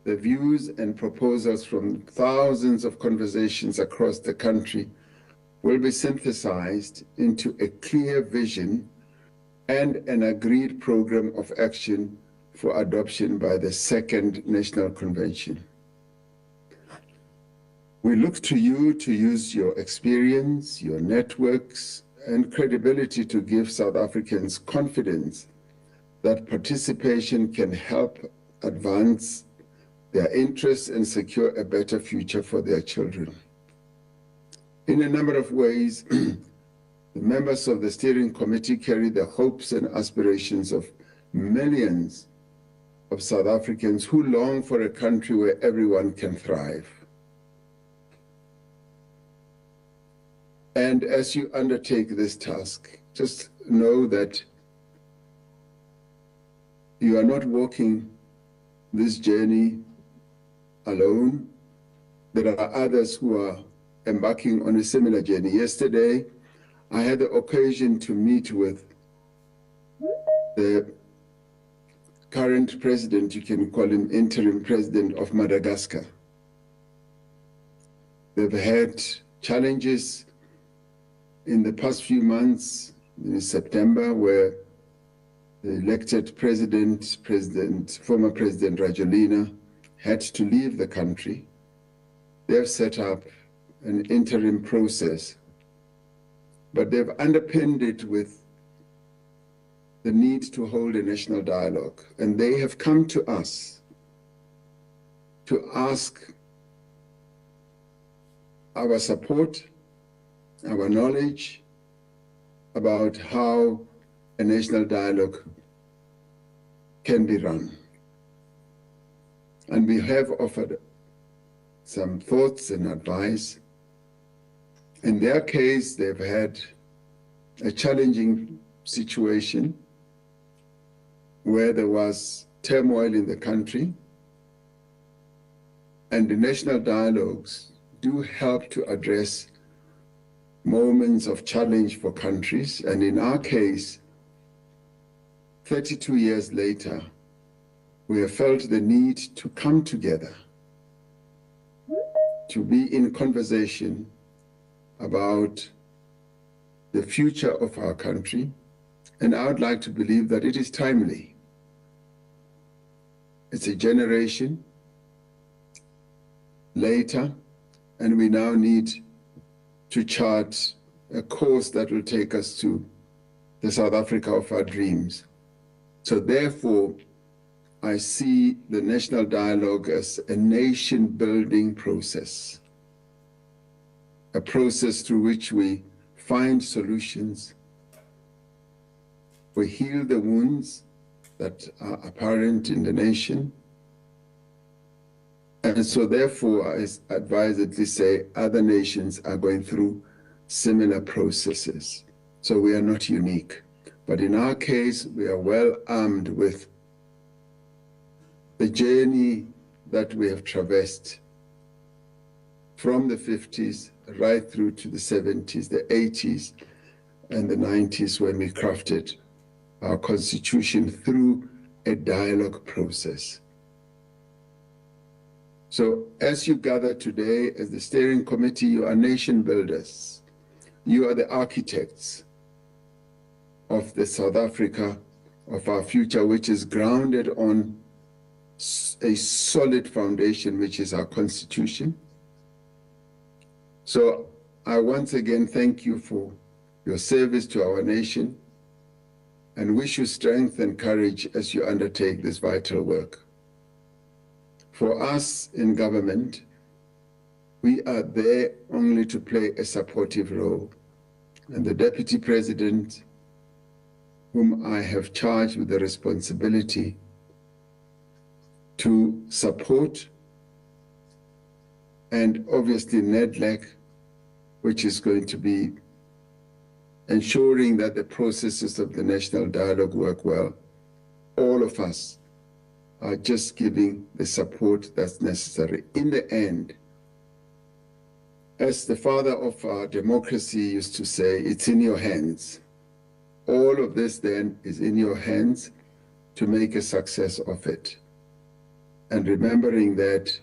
the views and proposals from thousands of conversations across the country will be synthesized into a clear vision and an agreed program of action for adoption by the Second National Convention. We look to you to use your experience, your networks, and credibility to give South Africans confidence that participation can help advance their interests and secure a better future for their children. In a number of ways, the members of the steering committee carry the hopes and aspirations of millions of South Africans who long for a country where everyone can thrive. And as you undertake this task, just know that you are not walking this journey alone. There are others who are embarking on a similar journey. Yesterday, I had the occasion to meet with the current president, you can call him interim president of Madagascar. They've had challenges in the past few months, in September, where the elected former President Rajoelina, had to leave the country. They've set up an interim process, but they've underpinned it with the need to hold a national dialogue. And they have come to us to ask our support, our knowledge about how a national dialogue can be run. And we have offered some thoughts and advice. In their case, they've had a challenging situation where there was turmoil in the country, and the national dialogues do help to address moments of challenge for countries. And in our case, 32 years later, we have felt the need to come together, to be in conversation about the future of our country. And I would like to believe that it is timely. It's a generation later, and we now need to chart a course that will take us to the South Africa of our dreams. So therefore, I see the national dialogue as a nation-building process, a process through which we find solutions, we heal the wounds that are apparent in the nation. And so therefore, I advisedly say other nations are going through similar processes. So we are not unique. But in our case, we are well armed with the journey that we have traversed from the 50s right through to the 70s, the 80s, and the 90s, when we crafted our constitution through a dialogue process. So as you gather today as the steering committee, you are nation builders. You are the architects of the South Africa of our future, which is grounded on a solid foundation, which is our constitution. So I once again thank you for your service to our nation, and wish you strength and courage as you undertake this vital work. For us in government, we are there only to play a supportive role, and the Deputy President, whom I have charged with the responsibility to support, and obviously NEDLAC, which is going to be ensuring that the processes of the national dialogue work well. All of us are just giving the support that's necessary. In the end, as the father of our democracy used to say, it's in your hands. All of this then is in your hands to make a success of it. And remembering that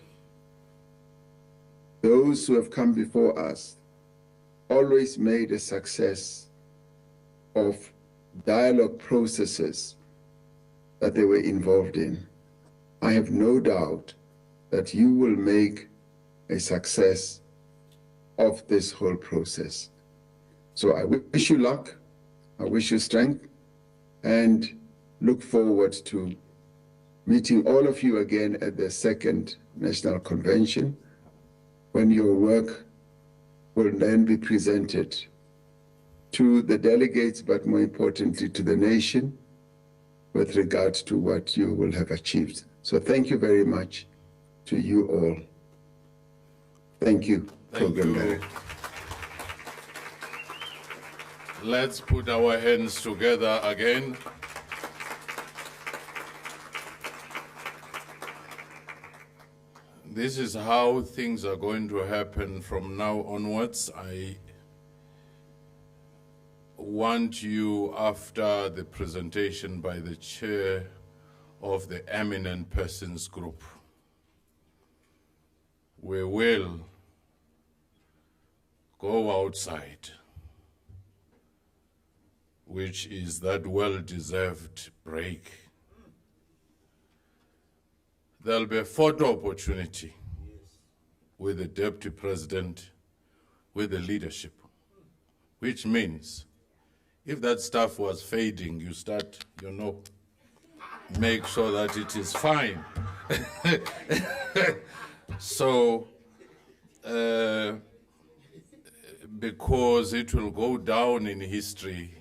those who have come before us always made a success of dialogue processes that they were involved in. I have no doubt that you will make a success of this whole process. So I wish you luck, I wish you strength, and look forward to meeting all of you again at the second National Convention, when your work will then be presented to the delegates, but more importantly to the nation, with regard to what you will have achieved. So thank you very much to you all. Thank you, Program Director. Let's put our hands together again. This is how things are going to happen from now onwards. I want you, after the presentation by the chair of the Eminent Persons Group, we will go outside, which is that well-deserved break. There'll be a photo opportunity with the Deputy President, with the leadership, which means if that stuff was fading, you start, make sure that it is fine. So, because it will go down in history.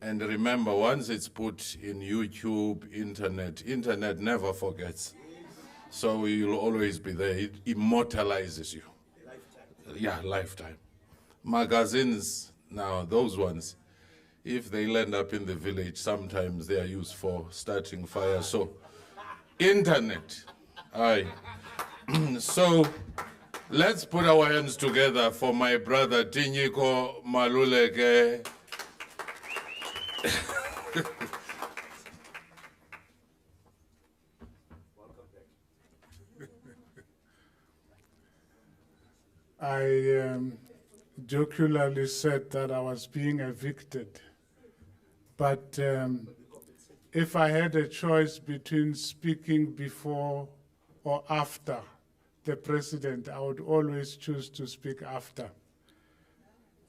And remember, once it's put in YouTube, internet never forgets. So you'll always be there. It immortalizes you. Lifetime. Yeah, lifetime. Magazines, now those ones, if they land up in the village, sometimes they are used for starting fire. So, internet, aye. So, let's put our hands together for my brother Tinyiko Maluleke. I jocularly said that I was being evicted, but if I had a choice between speaking before or after the president, I would always choose to speak after.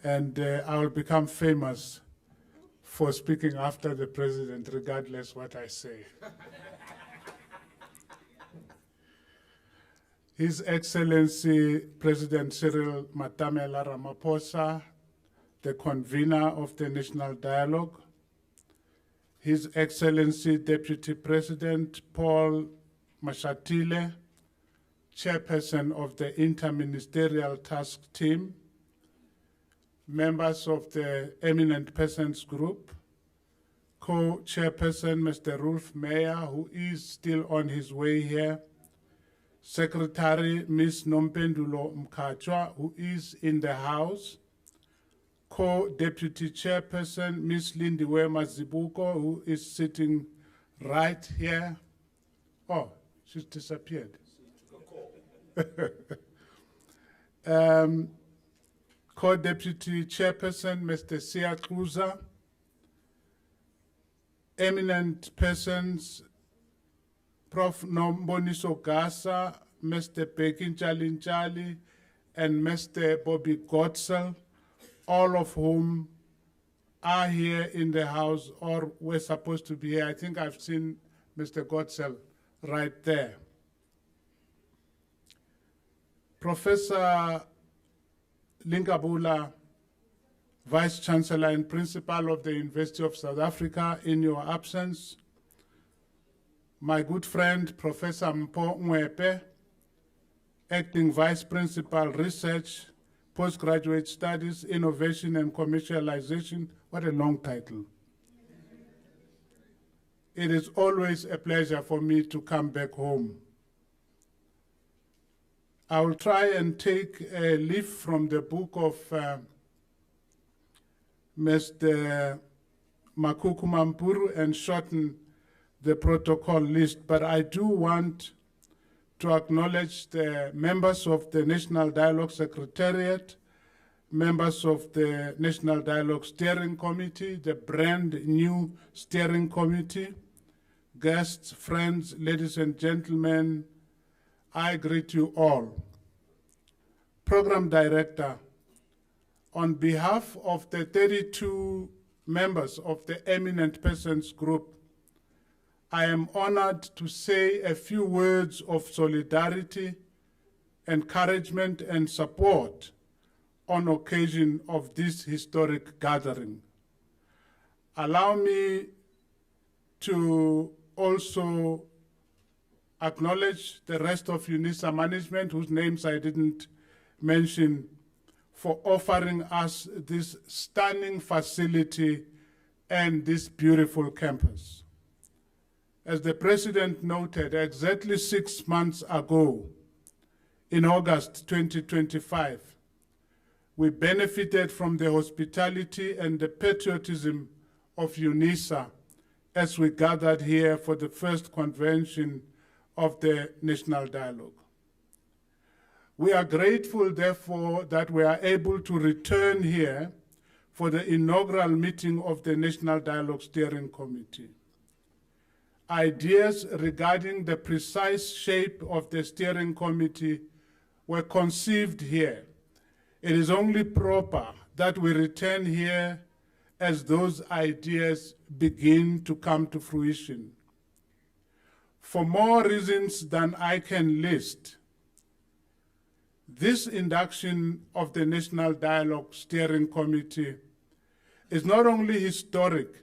And I will become famous for speaking after the president, regardless what I say. His Excellency President Cyril Matamela Ramaphosa, the convener of the National Dialogue, His Excellency Deputy President Paul Mashatile, Chairperson of the Interministerial Task Team, members of the Eminent Persons Group, Co-Chairperson Mr. Rolf Meyer, who is still on his way here, Secretary Ms. Nompendulo Mkachwa, who is in the House, Co-Deputy Chairperson Ms. Lindiwe Mazibuko, who is sitting right here. Oh, she's disappeared. Co-Deputy Chairperson Mr. Sia Kuza, Eminent Persons Prof. Nomboniso Gasa, Mr. Pekin Chalinchali, and Mr. Bobby Gotzel, all of whom are here in the house or were supposed to be here. I think I've seen Mr. Gottsel right there. Professor Linkabula, Vice Chancellor and Principal of the University of South Africa, in your absence. My good friend, Professor Mpho Mwepe, Acting Vice Principal, Research, Postgraduate Studies, Innovation and Commercialization. What a long title. It is always a pleasure for me to come back home. I will try and take a leaf from the book of Mr. Makuku Mampuru and shorten the protocol list, but I do want to acknowledge the members of the National Dialogue Secretariat, members of the National Dialogue Steering Committee, the brand new steering committee, guests, friends, ladies and gentlemen, I greet you all. Program Director, on behalf of the 32 members of the Eminent Persons Group, I am honored to say a few words of solidarity, encouragement, and support on occasion of this historic gathering. Allow me to also acknowledge the rest of UNISA management, whose names I didn't mention, for offering us this stunning facility and this beautiful campus. As the President noted, exactly 6 months ago, in August 2025, we benefited from the hospitality and the patriotism of UNISA as we gathered here for the first convention of the National Dialogue. We are grateful, therefore, that we are able to return here for the inaugural meeting of the National Dialogue Steering Committee. Ideas regarding the precise shape of the steering committee were conceived here. It is only proper that we return here as those ideas begin to come to fruition. For more reasons than I can list, this induction of the National Dialogue Steering Committee is not only historic,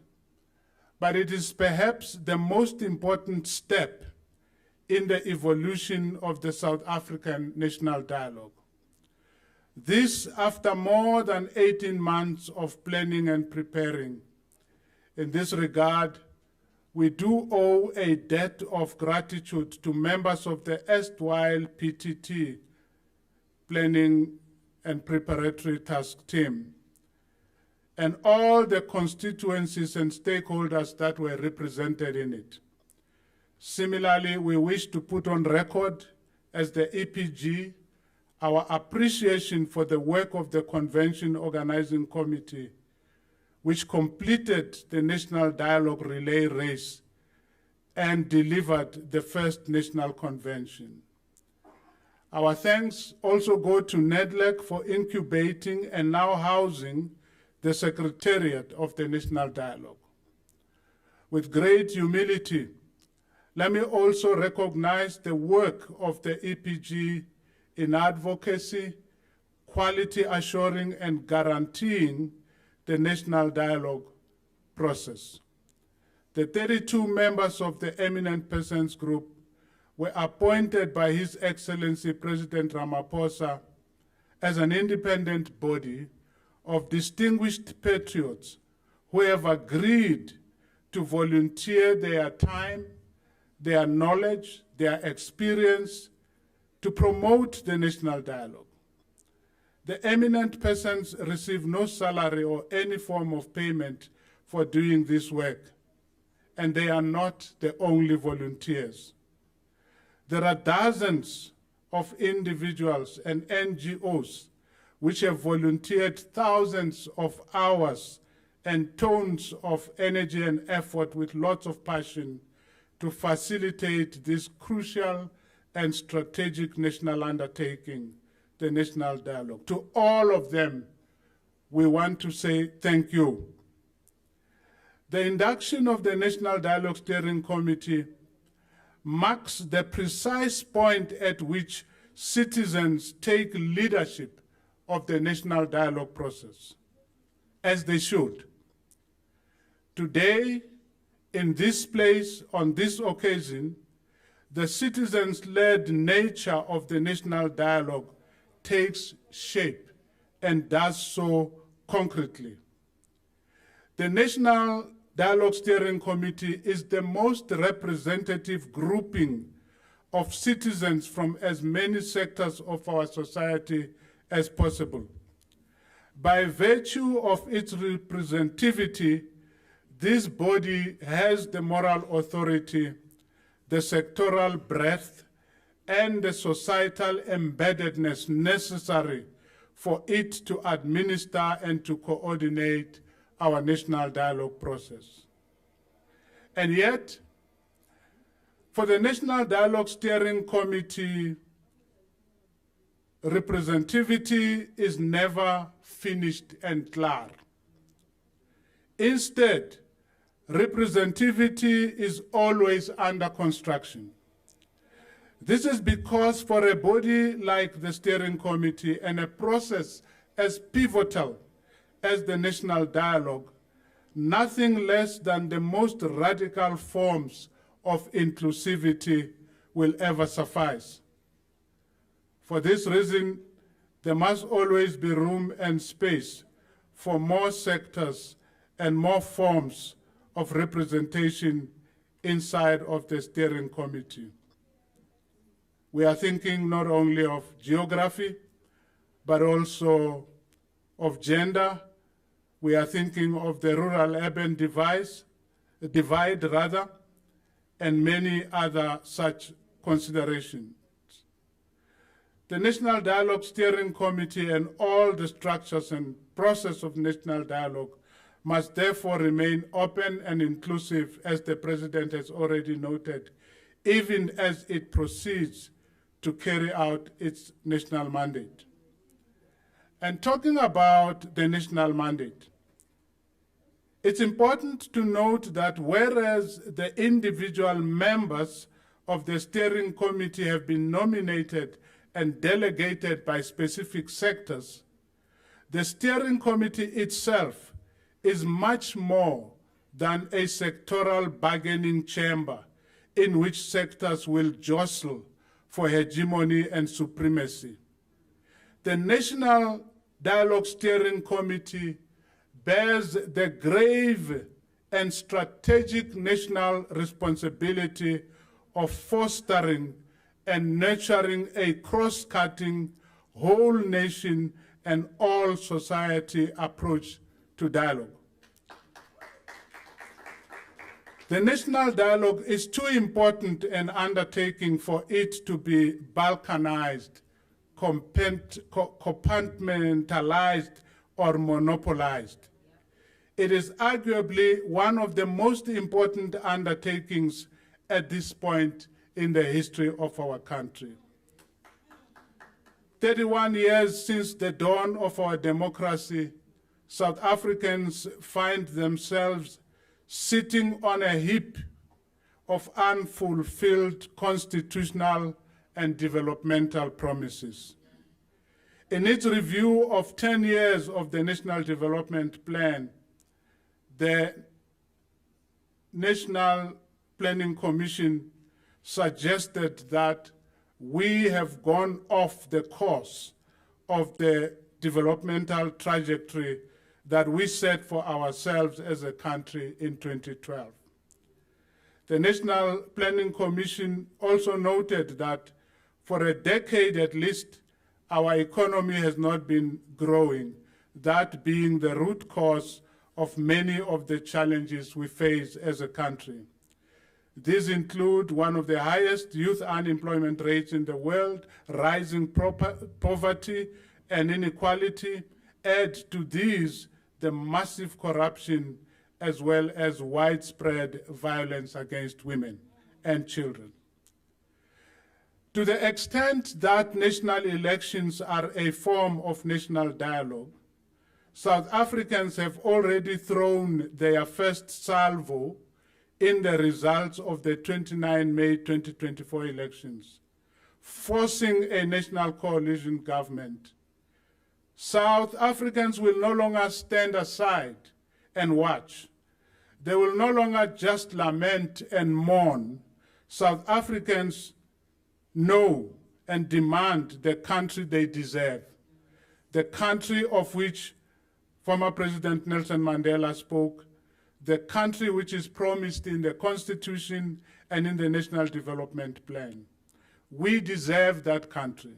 but it is perhaps the most important step in the evolution of the South African National Dialogue. This after more than 18 months of planning and preparing. In this regard, we do owe a debt of gratitude to members of the erstwhile PTT, Planning and Preparatory Task Team, and all the constituencies and stakeholders that were represented in it. Similarly, we wish to put on record as the EPG our appreciation for the work of the Convention Organizing Committee, which completed the National Dialogue Relay Race and delivered the first National Convention. Our thanks also go to NEDLEC for incubating and now housing the Secretariat of the National Dialogue. With great humility, let me also recognize the work of the EPG in advocacy, quality assuring, and guaranteeing the National Dialogue process. The 32 members of the Eminent Persons Group were appointed by His Excellency President Ramaphosa as an independent body of distinguished patriots who have agreed to volunteer their time, their knowledge, their experience to promote the National Dialogue. The eminent persons receive no salary or any form of payment for doing this work, and they are not the only volunteers. There are dozens of individuals and NGOs which have volunteered thousands of hours and tons of energy and effort with lots of passion to facilitate this crucial and strategic national undertaking, the National Dialogue. To all of them, we want to say thank you. The induction of the National Dialogue Steering Committee marks the precise point at which citizens take leadership of the national dialogue process, as they should. Today, in this place, on this occasion, the citizens-led nature of the national dialogue takes shape and does so concretely. The National Dialogue Steering Committee is the most representative grouping of citizens from as many sectors of our society as possible. By virtue of its representativity, this body has the moral authority, the sectoral breadth, and the societal embeddedness necessary for it to administer and to coordinate our national dialogue process. And yet, for the National Dialogue Steering Committee, representativity is never finished and clear. Instead, representativity is always under construction. This is because for a body like the steering committee and a process as pivotal as the national dialogue, nothing less than the most radical forms of inclusivity will ever suffice. For this reason, there must always be room and space for more sectors and more forms of representation inside of the steering committee. We are thinking not only of geography, but also of gender. We are thinking of the rural-urban divide, and many other such considerations. The National Dialogue Steering Committee and all the structures and process of national dialogue must therefore remain open and inclusive, as the President has already noted, even as it proceeds to carry out its national mandate. And talking about the national mandate, it's important to note that whereas the individual members of the steering committee have been nominated and delegated by specific sectors, the steering committee itself is much more than a sectoral bargaining chamber in which sectors will jostle for hegemony and supremacy. The National Dialogue Steering Committee bears the grave and strategic national responsibility of fostering and nurturing a cross-cutting, whole nation and all society approach to dialogue. The national dialogue is too important an undertaking for it to be balkanized, compartmentalized, or monopolized. It is arguably one of the most important undertakings at this point in the history of our country. 31 years since the dawn of our democracy, South Africans find themselves sitting on a heap of unfulfilled constitutional and developmental promises. In its review of 10 years of the National Development Plan, the National Planning Commission suggested that we have gone off the course of the developmental trajectory that we set for ourselves as a country in 2012. The National Planning Commission also noted that for a decade at least, our economy has not been growing, that being the root cause of many of the challenges we face as a country. These include one of the highest youth unemployment rates in the world, rising poverty and inequality. Add to these the massive corruption as well as widespread violence against women and children. To the extent that national elections are a form of national dialogue, South Africans have already thrown their first salvo in the results of the 29 May 2024 elections, forcing a national coalition government. South Africans will no longer stand aside and watch. They will no longer just lament and mourn. South Africans know and demand the country they deserve, the country of which former President Nelson Mandela spoke, the country which is promised in the Constitution and in the National Development Plan. We deserve that country.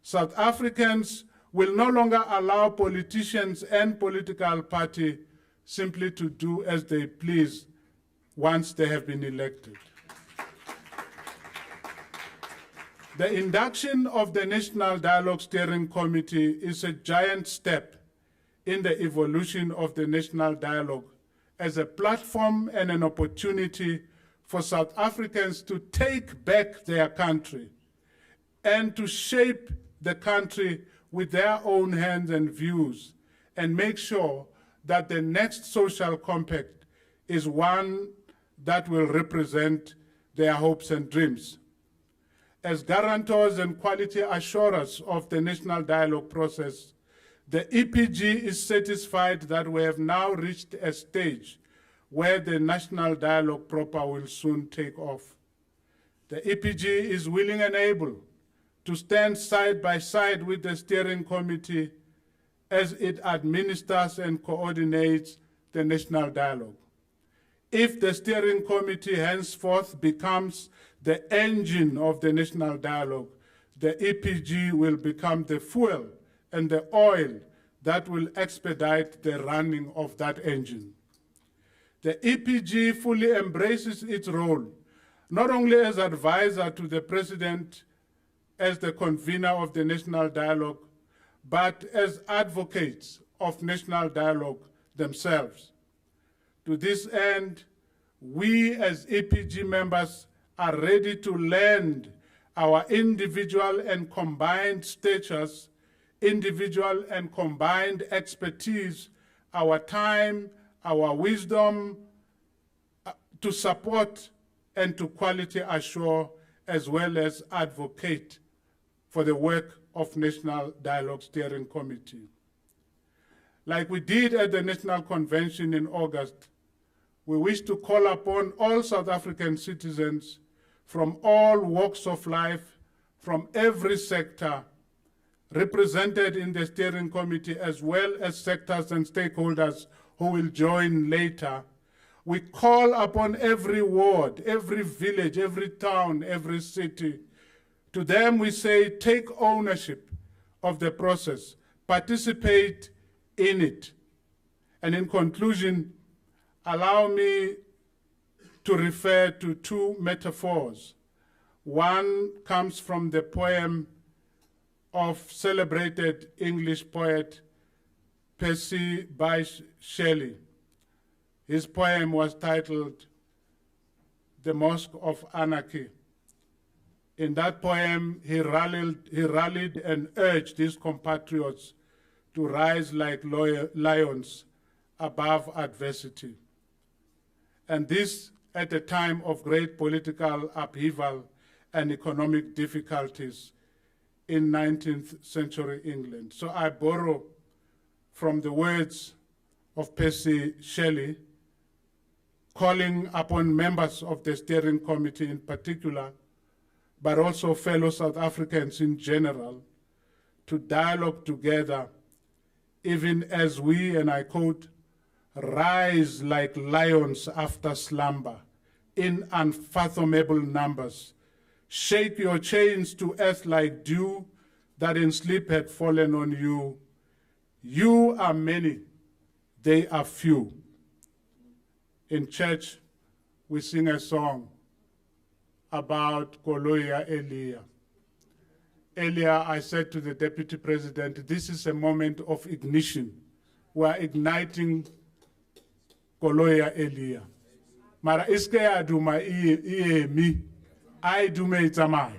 South Africans will no longer allow politicians and political parties simply to do as they please once they have been elected. The induction of the National Dialogue Steering Committee is a giant step in the evolution of the National Dialogue as a platform and an opportunity for South Africans to take back their country and to shape the country with their own hands and views and make sure that the next social compact is one that will represent their hopes and dreams. As guarantors and quality assurers of the national dialogue process, the EPG is satisfied that we have now reached a stage where the national dialogue proper will soon take off. The EPG is willing and able to stand side by side with the steering committee as it administers and coordinates the national dialogue. If the steering committee henceforth becomes the engine of the national dialogue, the EPG will become the fuel and the oil that will expedite the running of that engine. The EPG fully embraces its role, not only as advisor to the President, as the convener of the national dialogue, but as advocates of national dialogue themselves. To this end, we as EPG members are ready to lend our individual and combined statures, individual and combined expertise, our time, our wisdom, to support and to quality assure as well as advocate for the work of National Dialogue Steering Committee. Like we did at the National Convention in August, we wish to call upon all South African citizens from all walks of life, from every sector, represented in the steering committee, as well as sectors and stakeholders who will join later. We call upon every ward, every village, every town, every city. To them we say, take ownership of the process, participate in it. And in conclusion, allow me to refer to two metaphors. One comes from the poem of celebrated English poet Percy Bysshe Shelley. His poem was titled The Mosque of Anarchy. In that poem, he rallied and urged his compatriots to rise like lions above adversity. And this at a time of great political upheaval and economic difficulties in 19th century England. So I borrow from the words of Percy Shelley, calling upon members of the steering committee in particular, but also fellow South Africans in general, to dialogue together, even as we, and I quote, rise like lions after slumber in unfathomable numbers. Shake your chains to earth like dew that in sleep had fallen on you. You are many, they are few. In church, we sing a song about Koloya Elia. Earlier, I said to the Deputy President, this is a moment of ignition. We are igniting Koloya Elia. Mara iske ya duma iye mi, I dume itamai.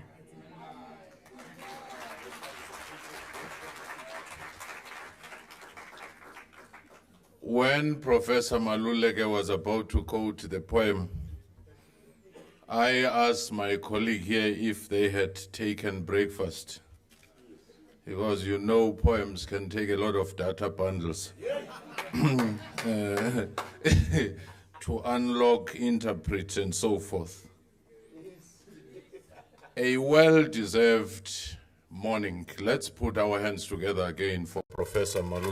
When Professor Maluleke was about to quote the poem, I asked my colleague here if they had taken breakfast, because you know poems can take a lot of data bundles to unlock, interpret, and so forth. A well-deserved morning. Let's put our hands together again for Professor Maluleke.